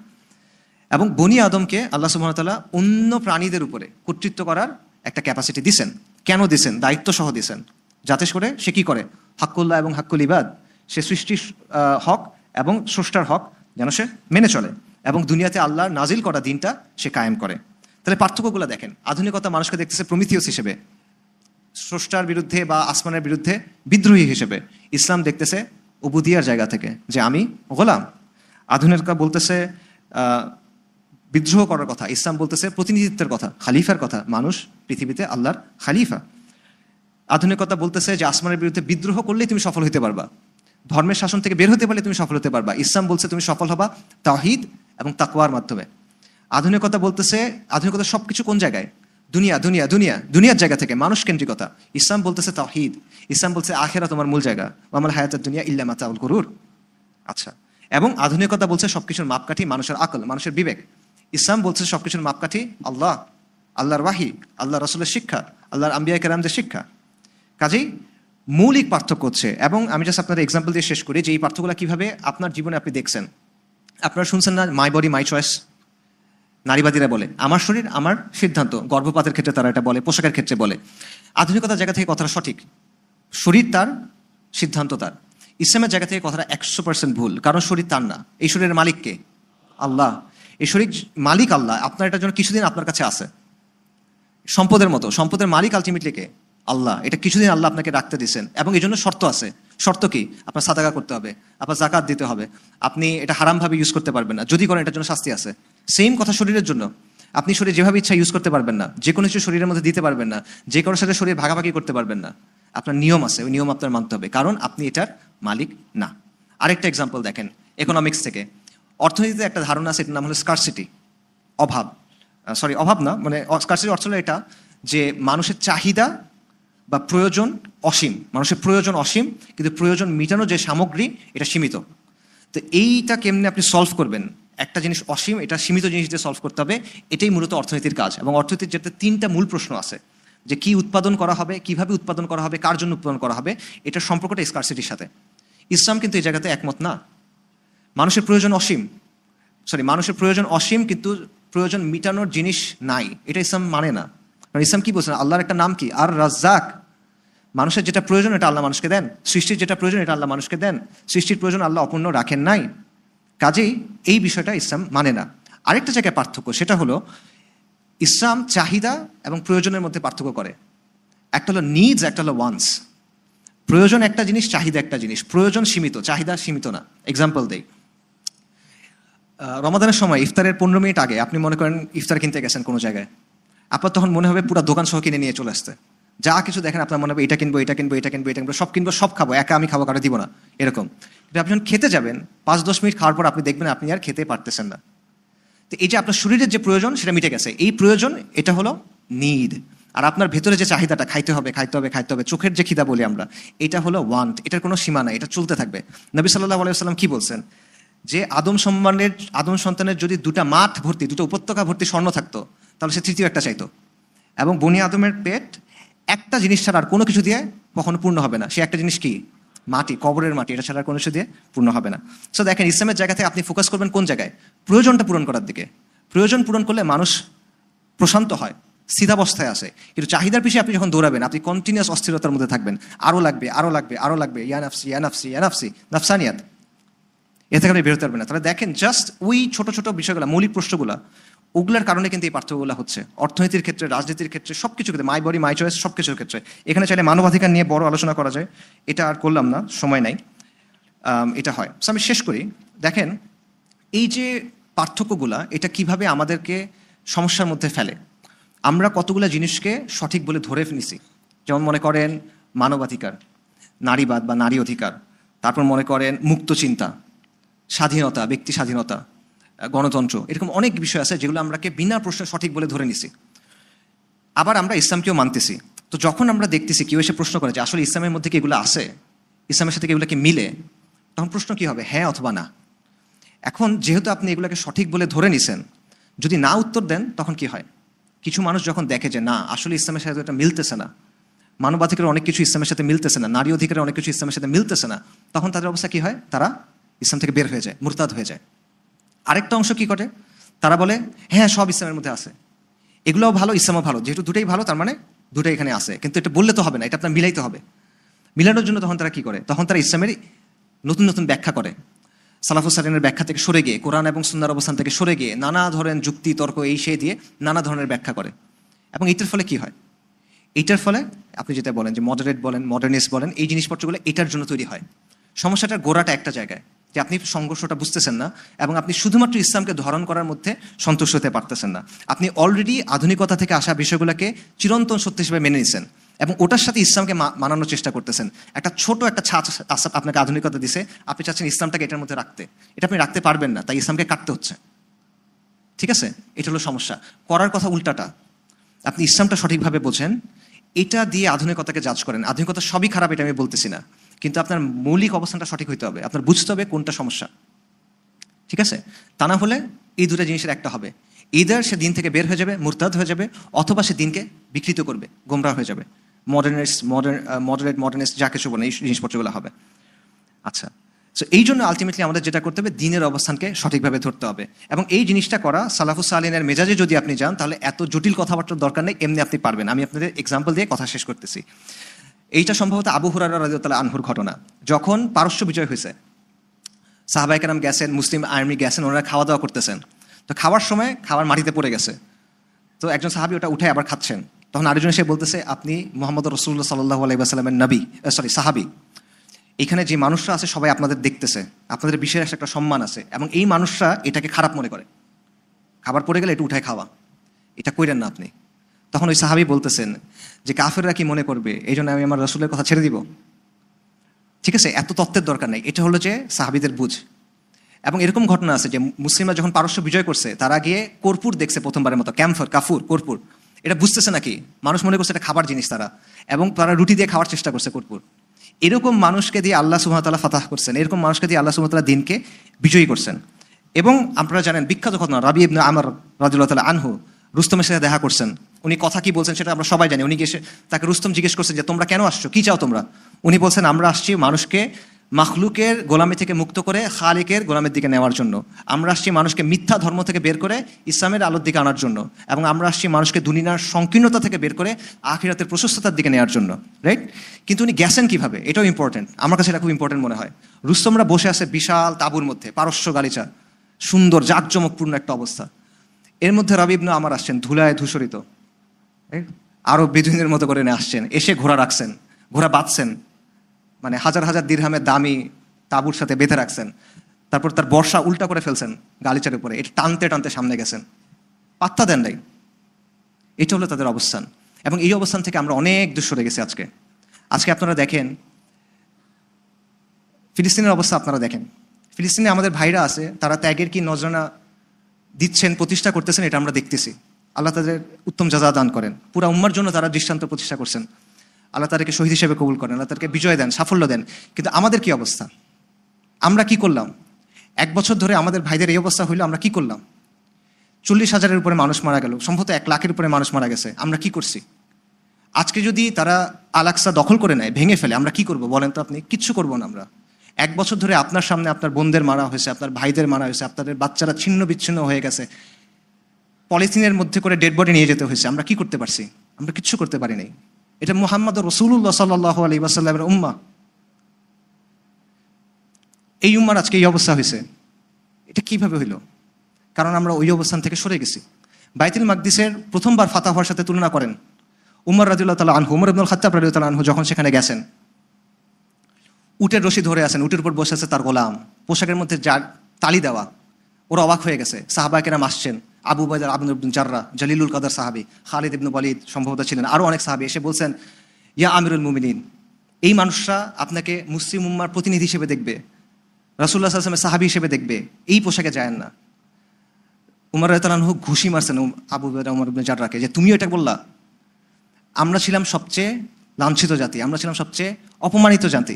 এবং বনি আদমকে আল্লাহ সুবহানাহু ওয়া তাআলা অন্য প্রাণীদের উপরে কর্তৃত্ব করার একটা ক্যাপাসিটি দিছেন। কেন দিছেন? দায়িত্ব সহ দিছেন, যাতে করে সে কি করে, হাক্কুল্লাহ এবং হাক্কুল ইবাদ, সে সৃষ্টির হক এবং স্রষ্টার হক যেন সে মেনে চলে, এবং দুনিয়াতে আল্লাহর নাজিল করা দিনটা সে কায়েম করে। তাহলে পার্থক্যগুলো দেখেন। আধুনিকতা মানুষকে দেখতেছে প্রমিথিউস হিসেবে, স্রষ্টার বিরুদ্ধে বা আসমানের বিরুদ্ধে বিদ্রোহী হিসেবে। ইসলাম দেখতেছে উবুদিয়ার জায়গা থেকে, যে আমি গোলাম। আধুনিকতা বলতেছে বিদ্রোহ করার কথা, ইসলাম বলতেছে প্রতিনিধিত্বের কথা, খালিফার কথা। মানুষ পৃথিবীতে আল্লাহর খালিফা। আধুনিকতা বলতেছে যে আসমানের বিরুদ্ধে বিদ্রোহ করলেই তুমি সফল হতে পারবা, ধর্মের শাসন থেকে বের হতে পারলে তুমি সফল হতে পারবা। ইসলাম বলছে তুমি সফল হবা তাওহীদ এবং তাকওয়ার মাধ্যমে। আধুনিকতা বলতেছে, আধুনিকতা সবকিছু কোন জায়গায়, দুনিয়া দুনিয়া দুনিয়া, দুনিয়ার জায়গা থেকে মানুষ কেন্দ্রিকতা। ইসলাম বলতেছে তাওহীদ, ইসলাম বলছে আখিরা তোমার মূল জায়গা, ওয়ামাল হায়াতুদ দুনিয়া ইল্লা মাতাউল গুরুর। আচ্ছা, এবং আধুনিকতা বলছে সবকিছুর মাপকাঠি মানুষের আকল, মানুষের বিবেক। ইসলাম বলছে সবকিছুর মাপকাঠি আল্লাহ, আল্লাহর ওয়াহি, আল্লাহ রাসূলের শিক্ষা, আল্লাহর আম্বিয়া কেরামদের শিক্ষা। কাজেই মৌলিক পার্থক্য হচ্ছে, এবং আমি জাস্ট আপনাদের এক্সাম্পল দিয়ে শেষ করি যে এই পার্থক্যগুলো কীভাবে আপনার জীবনে আপনি দেখছেন। আপনারা শুনছেন না, মাই বডি মাই চয়েস, নারীবাদীরা বলে আমার শরীর আমার সিদ্ধান্ত। গর্ভপাতের ক্ষেত্রে তারা এটা বলে, পোশাকের ক্ষেত্রে বলে। আধুনিকতার জায়গা থেকে কথাটা সঠিক, শরীর তার, সিদ্ধান্ত তার। ইসলামের জায়গা থেকে কথাটা 100% ভুল, কারণ শরীর তার না, এই শরীরের মালিক কে? আল্লাহ। এই শরীর মালিক আল্লাহ, আপনার এটার জন্য কিছুদিন আপনার কাছে আছে, সম্পদের মতো। সম্পদের মালিক আলটিমেটলি কে? আল্লাহ। এটা কিছুদিন আল্লাহ আপনাকে রাখতে দিয়েছেন, এবং এই জন্য শর্ত আছে। শর্ত কি? আপনার সাদাকা করতে হবে, আপনার জাকাত দিতে হবে, আপনি এটা হারামভাবে ইউজ করতে পারবেন না, যদি করেন এটার জন্য শাস্তি আছে। সেম কথা শরীরের জন্য, আপনি শরীর যেভাবে ইচ্ছা ইউজ করতে পারবেন না, যে কোনো কিছু শরীরের মধ্যে দিতে পারবেন না, যে কারোর সাথে শরীর ভাগাভাগি করতে পারবেন না। আপনার নিয়ম আছে, ওই নিয়ম আপনার মানতে হবে, কারণ আপনি এটার মালিক না। আরেকটা এক্সাম্পল দেখেন ইকোনমিক্স থেকে। অর্থনীতিতে একটা ধারণা আছে, এটার নাম হলো স্কারসিটি, অভাব। অভাব না, মানে স্কারসিটি অর্থ হলো এটা যে মানুষের চাহিদা বা প্রয়োজন অসীম, মানুষের প্রয়োজন অসীম, কিন্তু প্রয়োজন মেটানো যে সামগ্রী এটা সীমিত। তো এইটা কেমনে আপনি সলভ করবেন? একটা জিনিস অসীম, এটা সীমিত জিনিস দিয়ে সলভ করতে হবে। এটাই মূলত অর্থনীতির কাজ। এবং অর্থনীতির যেটা 3টা মূল প্রশ্ন আছে, যে কি উৎপাদন করা হবে, কিভাবে উৎপাদন করা হবে, কার জন্য উৎপাদন করা হবে, এটার সম্পর্কটা স্কারসিটির সাথে। ইসলাম কিন্তু এই জায়গাতে একমত না। মানুষের প্রয়োজন অসীম, মানুষের প্রয়োজন অসীম কিন্তু প্রয়োজন মিটানোর জিনিস নাই, এটা ইসলাম মানে না। কারণ ইসলাম কি বলছেন? আল্লাহর একটা নাম কি? আর রাজ্জাক। মানুষের যেটা প্রয়োজন এটা আল্লাহ মানুষকে দেন, সৃষ্টির যেটা প্রয়োজন এটা আল্লাহ মানুষকে দেন, সৃষ্টির প্রয়োজন আল্লাহ অপূর্ণ রাখেন নাই। কাজেই এই বিষয়টা ইসলাম মানে না। আরেকটা জায়গায় পার্থক্য, সেটা হলো ইসলাম চাহিদা এবং প্রয়োজনের মধ্যে পার্থক্য করে। একটা হলো নিডস, একটা হলো ওয়ান্স। প্রয়োজন একটা জিনিস, চাহিদা একটা জিনিস। প্রয়োজন সীমিত, চাহিদা সীমিত না। এক্সাম্পল দেই, রমাদানের সময় ইফতারের 15 মিনিট আগে আপনি মনে করেন ইফতার কিনতে গেছেন কোনো জায়গায়, আপনার তখন মনে হবে পুরো দোকান সহ কিনে নিয়ে চলে আসতে। যা কিছু দেখেন আপনার মনে হবে এটা কিনবো, এটা কিনবো, এটা কিনবো, এটা কিনবো, সব কিনবো, সব খাবো, একা আমি খাবো, কারো দিব না, এরকম। কিন্তু আপনি যখন খেতে যাবেন 5-10 মিনিট খাওয়ার পর আপনি দেখবেন আপনি আর খেতে পারতেছেন না। তো এই যে আপনার শরীরের যে প্রয়োজন সেটা মিটে গেছে, এই প্রয়োজন এটা হলো নিড। আর আপনার ভেতরে যে চাহিদাটা, খাইতে হবে, খাইতে হবে, খাইতে হবে, চোখের যে খিদা বলি আমরা, এটা হলো ওয়ান্ট। এটার কোনো সীমা নাই, এটা চলতে থাকবে। নবী সাল্লাল্লাহু আলাইহি ওয়াসাল্লাম কি বলছেন? যে আদম সন্তানের যদি 2টা মাঠ ভর্তি, 2টা উপত্যকা ভর্তি স্বর্ণ থাকতো, তাহলে সে তৃতীয় একটা চাইতো। এবং বনি আদমের পেট একটা জিনিস ছাড়া আর কোনো কিছু দিয়ে কখনো পূর্ণ হবে না। সে একটা জিনিস কি? মাটি, কবরের মাটি, এটা ছাড়া আর কোনো কিছু দিয়ে পূর্ণ হবে না। সো দেখেন, ইসলামের জায়গা থেকে আপনি ফোকাস করবেন কোন জায়গায়? প্রয়োজনটা পূরণ করার দিকে। প্রয়োজন পূরণ করলে মানুষ প্রশান্ত হয়, স্থিতাবস্থায় আসে। কিন্তু চাহিদার পিছিয়ে আপনি যখন দৌড়াবেন, আপনি কন্টিনিউয়াস অস্থিরতার মধ্যে থাকবেন। আরও লাগবে, আরও লাগবে, আরও লাগবে, ইয়া নাফসি, ইয়া নাফসি, ইয়া নাফসি, নাফসানিয়াত। এ থেকে আপনি বেরোতে পারবেন না। তাহলে দেখেন, জাস্ট ওই ছোট ছোট বিষয়গুলো, মৌলিক প্রশ্নগুলো, ওগুলোর কারণে কিন্তু এই পার্থক্যগুলো হচ্ছে অর্থনীতির ক্ষেত্রে, রাজনীতির ক্ষেত্রে, সব কিছু ক্ষেত্রে, মাই বডি মাই চয়েস, সব কিছুর ক্ষেত্রে। এখানে চাইলে মানবাধিকার নিয়ে বড় আলোচনা করা যায়, এটা আর করলাম না, সময় নাই। এটা হয়। সো আমি শেষ করি। দেখেন, এই যে পার্থক্যগুলা, এটা কিভাবে আমাদেরকে সমস্যার মধ্যে ফেলে। আমরা কতগুলো জিনিসকে সঠিক বলে ধরে নিছি, যেমন মনে করেন মানবাধিকার, নারীবাদ বা নারী অধিকার, তারপর মনে করেন মুক্ত চিন্তা, স্বাধীনতা, ব্যক্তি স্বাধীনতা, গণতন্ত্র, এরকম অনেক বিষয় আছে যেগুলো আমরাকে বিনা প্রশ্নে সঠিক বলে ধরে নিছি। আবার আমরা ইসলামকেও মানতেছি। তো যখন আমরা দেখতেছি কেউ এসে প্রশ্ন করে যে আসলে ইসলামের মধ্যে কি এগুলো আছে, ইসলামের সাথে কি এগুলো কি মিলে, তখন প্রশ্ন কি হবে? হ্যাঁ অথবা না। এখন যেহেতু আপনি এগুলোকে সঠিক বলে ধরে নিছেন, যদি না উত্তর দেন তখন কি হয়? কিছু মানুষ যখন দেখে যে না, আসলে ইসলামের সাথে এটা মিলতেছে না, মানবাধিকারের অনেক কিছু ইসলামের সাথে মিলতেছে না, নারী অধিকারের অনেক কিছু ইসলামের সাথে মিলতেছে না, তখন তাদের অবস্থা কি হয়? তারা ইসলাম থেকে বের হয়ে যায়, মুরতাদ হয়ে যায়। আরেকটা অংশ কি করে? তারা বলে হ্যাঁ সব ইসলামের মধ্যে আছে, এগুলোও ভালো, ইসলামও ভালো, যেহেতু দুটোই ভালো তার মানে দুটোই এখানে আছে। কিন্তু এটা বললে তো হবে না, এটা আপনার মিলাইতে হবে। মিলানোর জন্য তখন তারা কি করে? তখন তারা ইসলামের নতুন নতুন ব্যাখ্যা করে। সালাফুস সালিনের ব্যাখ্যা থেকে সরে গিয়ে, কোরআন এবং সুন্নাহর অবস্থান থেকে সরে গিয়ে নানা ধরনের যুক্তি তর্ক এই সেই দিয়ে নানা ধরনের ব্যাখ্যা করে। এবং এটার ফলে কি হয়? এইটার ফলে আপনি যেটা বলেন যে মডারেট বলেন, মডার্নিস্ট বলেন, এই জিনিসপত্রগুলো এটার জন্য তৈরি হয়। সমস্যাটার গোড়াটা একটা জায়গায়, যে আপনি সংঘর্ষটা বুঝতেছেন না এবং আপনি শুধুমাত্র ইসলামকে ধারণ করার মধ্যে সন্তুষ্ট হতে পারতেছেন না। আপনি অলরেডি আধুনিকতা থেকে আসা বিষয়গুলোকে চিরন্তন সত্য হিসেবে মেনে নিচ্ছেন এবং ওটার সাথে ইসলামকে মানানোর চেষ্টা করতেছেন। একটা ছোট একটা ছাঁচ আপনাকে আধুনিকতা দিছে, আপনি চাচ্ছেন ইসলামটাকে এটার মধ্যে রাখতে, এটা আপনি রাখতে পারবেন না, তাই ইসলামকে কাটতে হচ্ছে। ঠিক আছে, এটা হলো সমস্যা। করার কথা উল্টাটা, আপনি ইসলামটা সঠিকভাবে বোঝেন, এটা দিয়ে আধুনিকতাকে জাজ করেন। আধুনিকতা সবই খারাপ এটা আমি বলতেছি না, কিন্তু আপনার মৌলিক অবস্থানটা সঠিক হইতে হবে, আপনার বুঝতে হবে কোনটা সমস্যা। ঠিক আছে, তা না হলে এই দুটো জিনিসের একটা হবে, ইদার সে দিন থেকে বের হয়ে যাবে, মুরতাদ হয়ে যাবে, অথবা সে দিনকে বিকৃত করবে, গোমরাহ হয়ে যাবে, মডারেট যা কিছু বলেন এই জিনিসপত্রগুলো হবে। আচ্ছা, সো এই জন্য আলটিমেটলি আমাদের যেটা করতে হবে, দিনের অবস্থানকে সঠিকভাবে ধরতে হবে। এবং এই জিনিসটা করা সালাফুস সালিনের মেজাজে যদি আপনি যান, তাহলে এত জটিল কথাবার্তার দরকার নেই, এমনি আপনি পারবেন। আমি আপনাদের এক্সাম্পল দিয়ে কথা শেষ করতেছি। এইটা সম্ভবত আবু হুরায়রা রাদিয়াল্লাহু আনহুর ঘটনা। যখন পারস্য বিজয় হয়েছে, সাহাবায়ে কেরাম গেছেন, মুসলিম আর্মি গেছেন, ওনারা খাওয়া দাওয়া করতেছেন। তো খাওয়ার সময় খাবার মাটিতে পড়ে গেছে, তো একজন সাহাবী ওটা উঠে আবার খাচ্ছেন। তখন আরেকজন এসে বলতেছে, আপনি মুহাম্মদ রাসূলুল্লাহ সাল্লাল্লাহু আলাইহি ওয়াসাল্লামের নবী, সাহাবী, এখানে যে মানুষরা আছে সবাই আপনাদের দেখতেছে, আপনাদের বিশেষ একটা সম্মান আছে, এবং এই মানুষরা এটাকে খারাপ মনে করে। খাবার পড়ে গেলে একটু উঠায় খাওয়া, এটা কইরেন না আপনি। তখন ওই সাহাবী বলতেছেন যে কাফেররা কি মনে করবে, এই জন্য আমি আমার রাসূলের কথা ছেড়ে দিব? ঠিক আছে, এত তত্ত্বের দরকার নেই। এটা হলো যে সাহাবীদের বুঝ। এবং এরকম ঘটনা আছে যে মুসলিমরা যখন পারস্য বিজয় করছে, তারা গিয়ে কর্পূর দেখছে প্রথমবারের মতো, কাফুর কর্পূর। এটা বুঝতেছে নাকি, মানুষ মনে করছে এটা খাবার জিনিস তারা, এবং তারা রুটি দিয়ে খাওয়ার চেষ্টা করছে কর্পূর। এরকম মানুষকে দিয়ে আল্লাহ সুবহানাহু ওয়া তাআলা ফাতাহ করছেন, এরকম মানুষকে দিয়ে আল্লাহ সুবহানাহু ওয়া তাআলা দিনকে বিজয়ী করছেন। এবং আপনারা জানেন বিখ্যাত ঘটনা, রাবি ইবনে আমর রাদিয়াল্লাহু তাআলা আনহু রুস্তমের সাথে দেখা করছেন। উনি কথা কি বলছেন সেটা আমরা সবাই জানি। উনি এসে তাকে রুস্তম জিজ্ঞেস করছেন যে তোমরা কেন আসছো, কি চাও তোমরা? উনি বলছেন আমরা আসছি মানুষকে মাখলুকের গোলামি থেকে মুক্ত করে খালিকের গোলামের দিকে নেওয়ার জন্য। আমরা আসছি মানুষকে মিথ্যা ধর্ম থেকে বের করে ইসলামের আলোর দিকে আনার জন্য, এবং আমরা আসছি মানুষকে দুনিয়ার সংকীর্ণতা থেকে বের করে আখিরাতের প্রশস্ততার দিকে নেওয়ার জন্য। রাইট? কিন্তু উনি গেছেন কিভাবে, এটাও ইম্পর্টেন্ট। আমার কাছে এটা খুব ইম্পর্টেন্ট মনে হয়। রুস্তমরা বসে আছে বিশাল তাঁবুর মধ্যে, পারস্য গালিচা, সুন্দর জাঁকজমকপূর্ণ একটা অবস্থা। এর মধ্যে রাবি ইবনে আমর আসছেন, ধুলায় ধূসরিত, আরো বেদুইনের মতো করে আসছেন, এসে ঘোড়া রাখছেন, ঘোড়া বাঁধছেন, মানে হাজার হাজার দিরহামের দামি তাঁবুর সাথে বেঁধে রাখছেন। তারপর তার বর্ষা উল্টা করে ফেলছেন গালিচার উপরে, এটা টানতে টানতে সামনে গেছেন, পাত্তা দেন নাই। এটা হলো তাদের অবস্থান। এবং এই অবস্থান থেকে আমরা অনেক দূর সরে গেছি আজকে। আজকে আপনারা দেখেন ফিলিস্তিনের অবস্থা, আপনারা দেখেন ফিলিস্তিনে আমাদের ভাইরা আছে, তারা ত্যাগের কি নজরানা দিচ্ছেন, প্রতিষ্ঠা করতেছেন, এটা আমরা দেখতেছি। আল্লাহ তাদের উত্তম জাযা দান করেন। পুরা উম্মার জন্য তারা দৃষ্টান্ত প্রতিষ্ঠা করছেন। আল্লাহ তাদেরকে শহীদ হিসেবে কবুল করেন, আল্লাহ তাদেরকে বিজয় দেন, সাফল্য দেন। কিন্তু আমাদের কি অবস্থা? আমরা কি করলাম? 1 বছর ধরে আমাদের ভাইদের এই অবস্থা হইলো, আমরা কি করলাম? 40,000-এর উপরে মানুষ মারা গেল, সম্ভবত 1 লাখের উপরে মানুষ মারা গেছে। আমরা কি করছি? আজকে যদি তারা আল আকসা দখল করে নেয়, ভেঙে ফেলে, আমরা কি করব বলেন তো আপনি? কিচ্ছু করবো না আমরা। 1 বছর ধরে আপনার সামনে আপনার বোনদের মারা হয়েছে, আপনার ভাইদের মারা হয়েছে, আপনাদের বাচ্চারা ছিন্ন বিচ্ছিন্ন হয়ে গেছে, পলিথিনের মধ্যে করে ডেড বডি নিয়ে যেতে হয়েছে। আমরা কি করতে পারছি? আমরা কিচ্ছু করতে পারি নাই। এটা মুহাম্মদ রাসূলুল্লাহ সাল্লাল্লাহু আলাইহি ওয়াসাল্লামের উম্মাহ। এই উম্মার আজকে এই অবস্থা হয়েছে, এটা কিভাবে হইল? কারণ আমরা ওই অবস্থান থেকে সরে গেছি। বাইতুল মাকদিসের প্রথমবার ফাতাহ হওয়ার সাথে তুলনা করেন উমর রাদিয়াল্লাহু তাআলা আনহু, উমর ইবনুল খাত্তাব রাদিয়াল্লাহু তাআলা আনহু যখন সেখানে গেছেন, উটের রশি ধরে আছেন, উটের উপর বসে আছে তার গোলাম, পোশাকের মধ্যে তালি দেওয়া। ওরা অবাক হয়ে গেছে। সাহাবায়ে কেরাম আসছেন, আবু উবাইদা ইবনে জাররাহ, জলিলুল কদর সাহাবী, খালিদ ইবনে ওয়ালিদ সম্ভবত ছিলেন, আরও অনেক সাহাবী এসে বলছেন, ইয়া আমিরুল মুমিনিন, এই মানুষরা আপনাকে মুসলিম উম্মার প্রতিনিধি হিসেবে দেখবে, রাসূলুল্লাহ সাল্লাল্লাহু আলাইহি ওয়াসাল্লামের সাহাবী হিসেবে দেখবে, এই পোশাকে যায়েন না। উমর রাদিয়াল্লাহু আনহু ঘুষি মারছেন আবু উবাইদা উমর ইবনে জাররাহকে, যে তুমিও এটা বললা? আমরা ছিলাম সবচেয়ে লাঞ্ছিত জাতি, আমরা ছিলাম সবচেয়ে অপমানিত জাতি।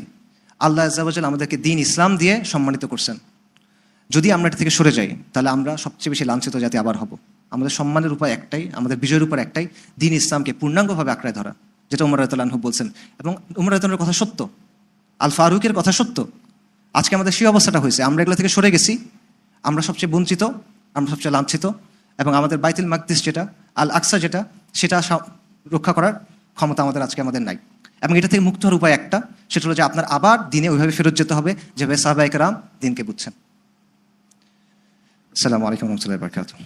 আল্লাহ আযজা ওয়া জাল্লা আমাদেরকে দ্বীন ইসলাম দিয়ে সম্মানিত করছেন। যদি আমরা এটা থেকে সরে যাই, তাহলে আমরা সবচেয়ে বেশি লাঞ্ছিত জাতি আবার হব। আমাদের সম্মানের উপায় একটাই, আমাদের বিজয়ের উপর একটাই, দ্বীন ইসলামকে পূর্ণাঙ্গভাবে আঁকড়ায় ধরা, যেটা উমর রাদিয়াল্লাহু আনহু বলছেন। এবং উমর রাদিয়াল্লাহু আনহুর কথা সত্য, আল ফারুকের কথা সত্য। আজকে আমাদের সেই অবস্থাটা হয়েছে, আমরা এগুলো থেকে সরে গেছি, আমরা সবচেয়ে বঞ্চিত, আমরা সবচেয়ে লাঞ্ছিত। এবং আমাদের বাইতুল মাকদিস যেটা, আল আকসা যেটা, সেটা রক্ষা করার ক্ষমতা আমাদের নাই। এবং এটা থেকে মুক্ত হওয়ার উপায় একটা, সেটা হলো যে আপনার আবার দিনে ওইভাবে ফেরত যেতে হবে যেভাবে সাহাবায়ে কেরাম দিনকে বুঝছেন। আসসালামু আলাইকুম ওয়া রাহমাতুল্লাহি ওয়া বারাকাতুহু।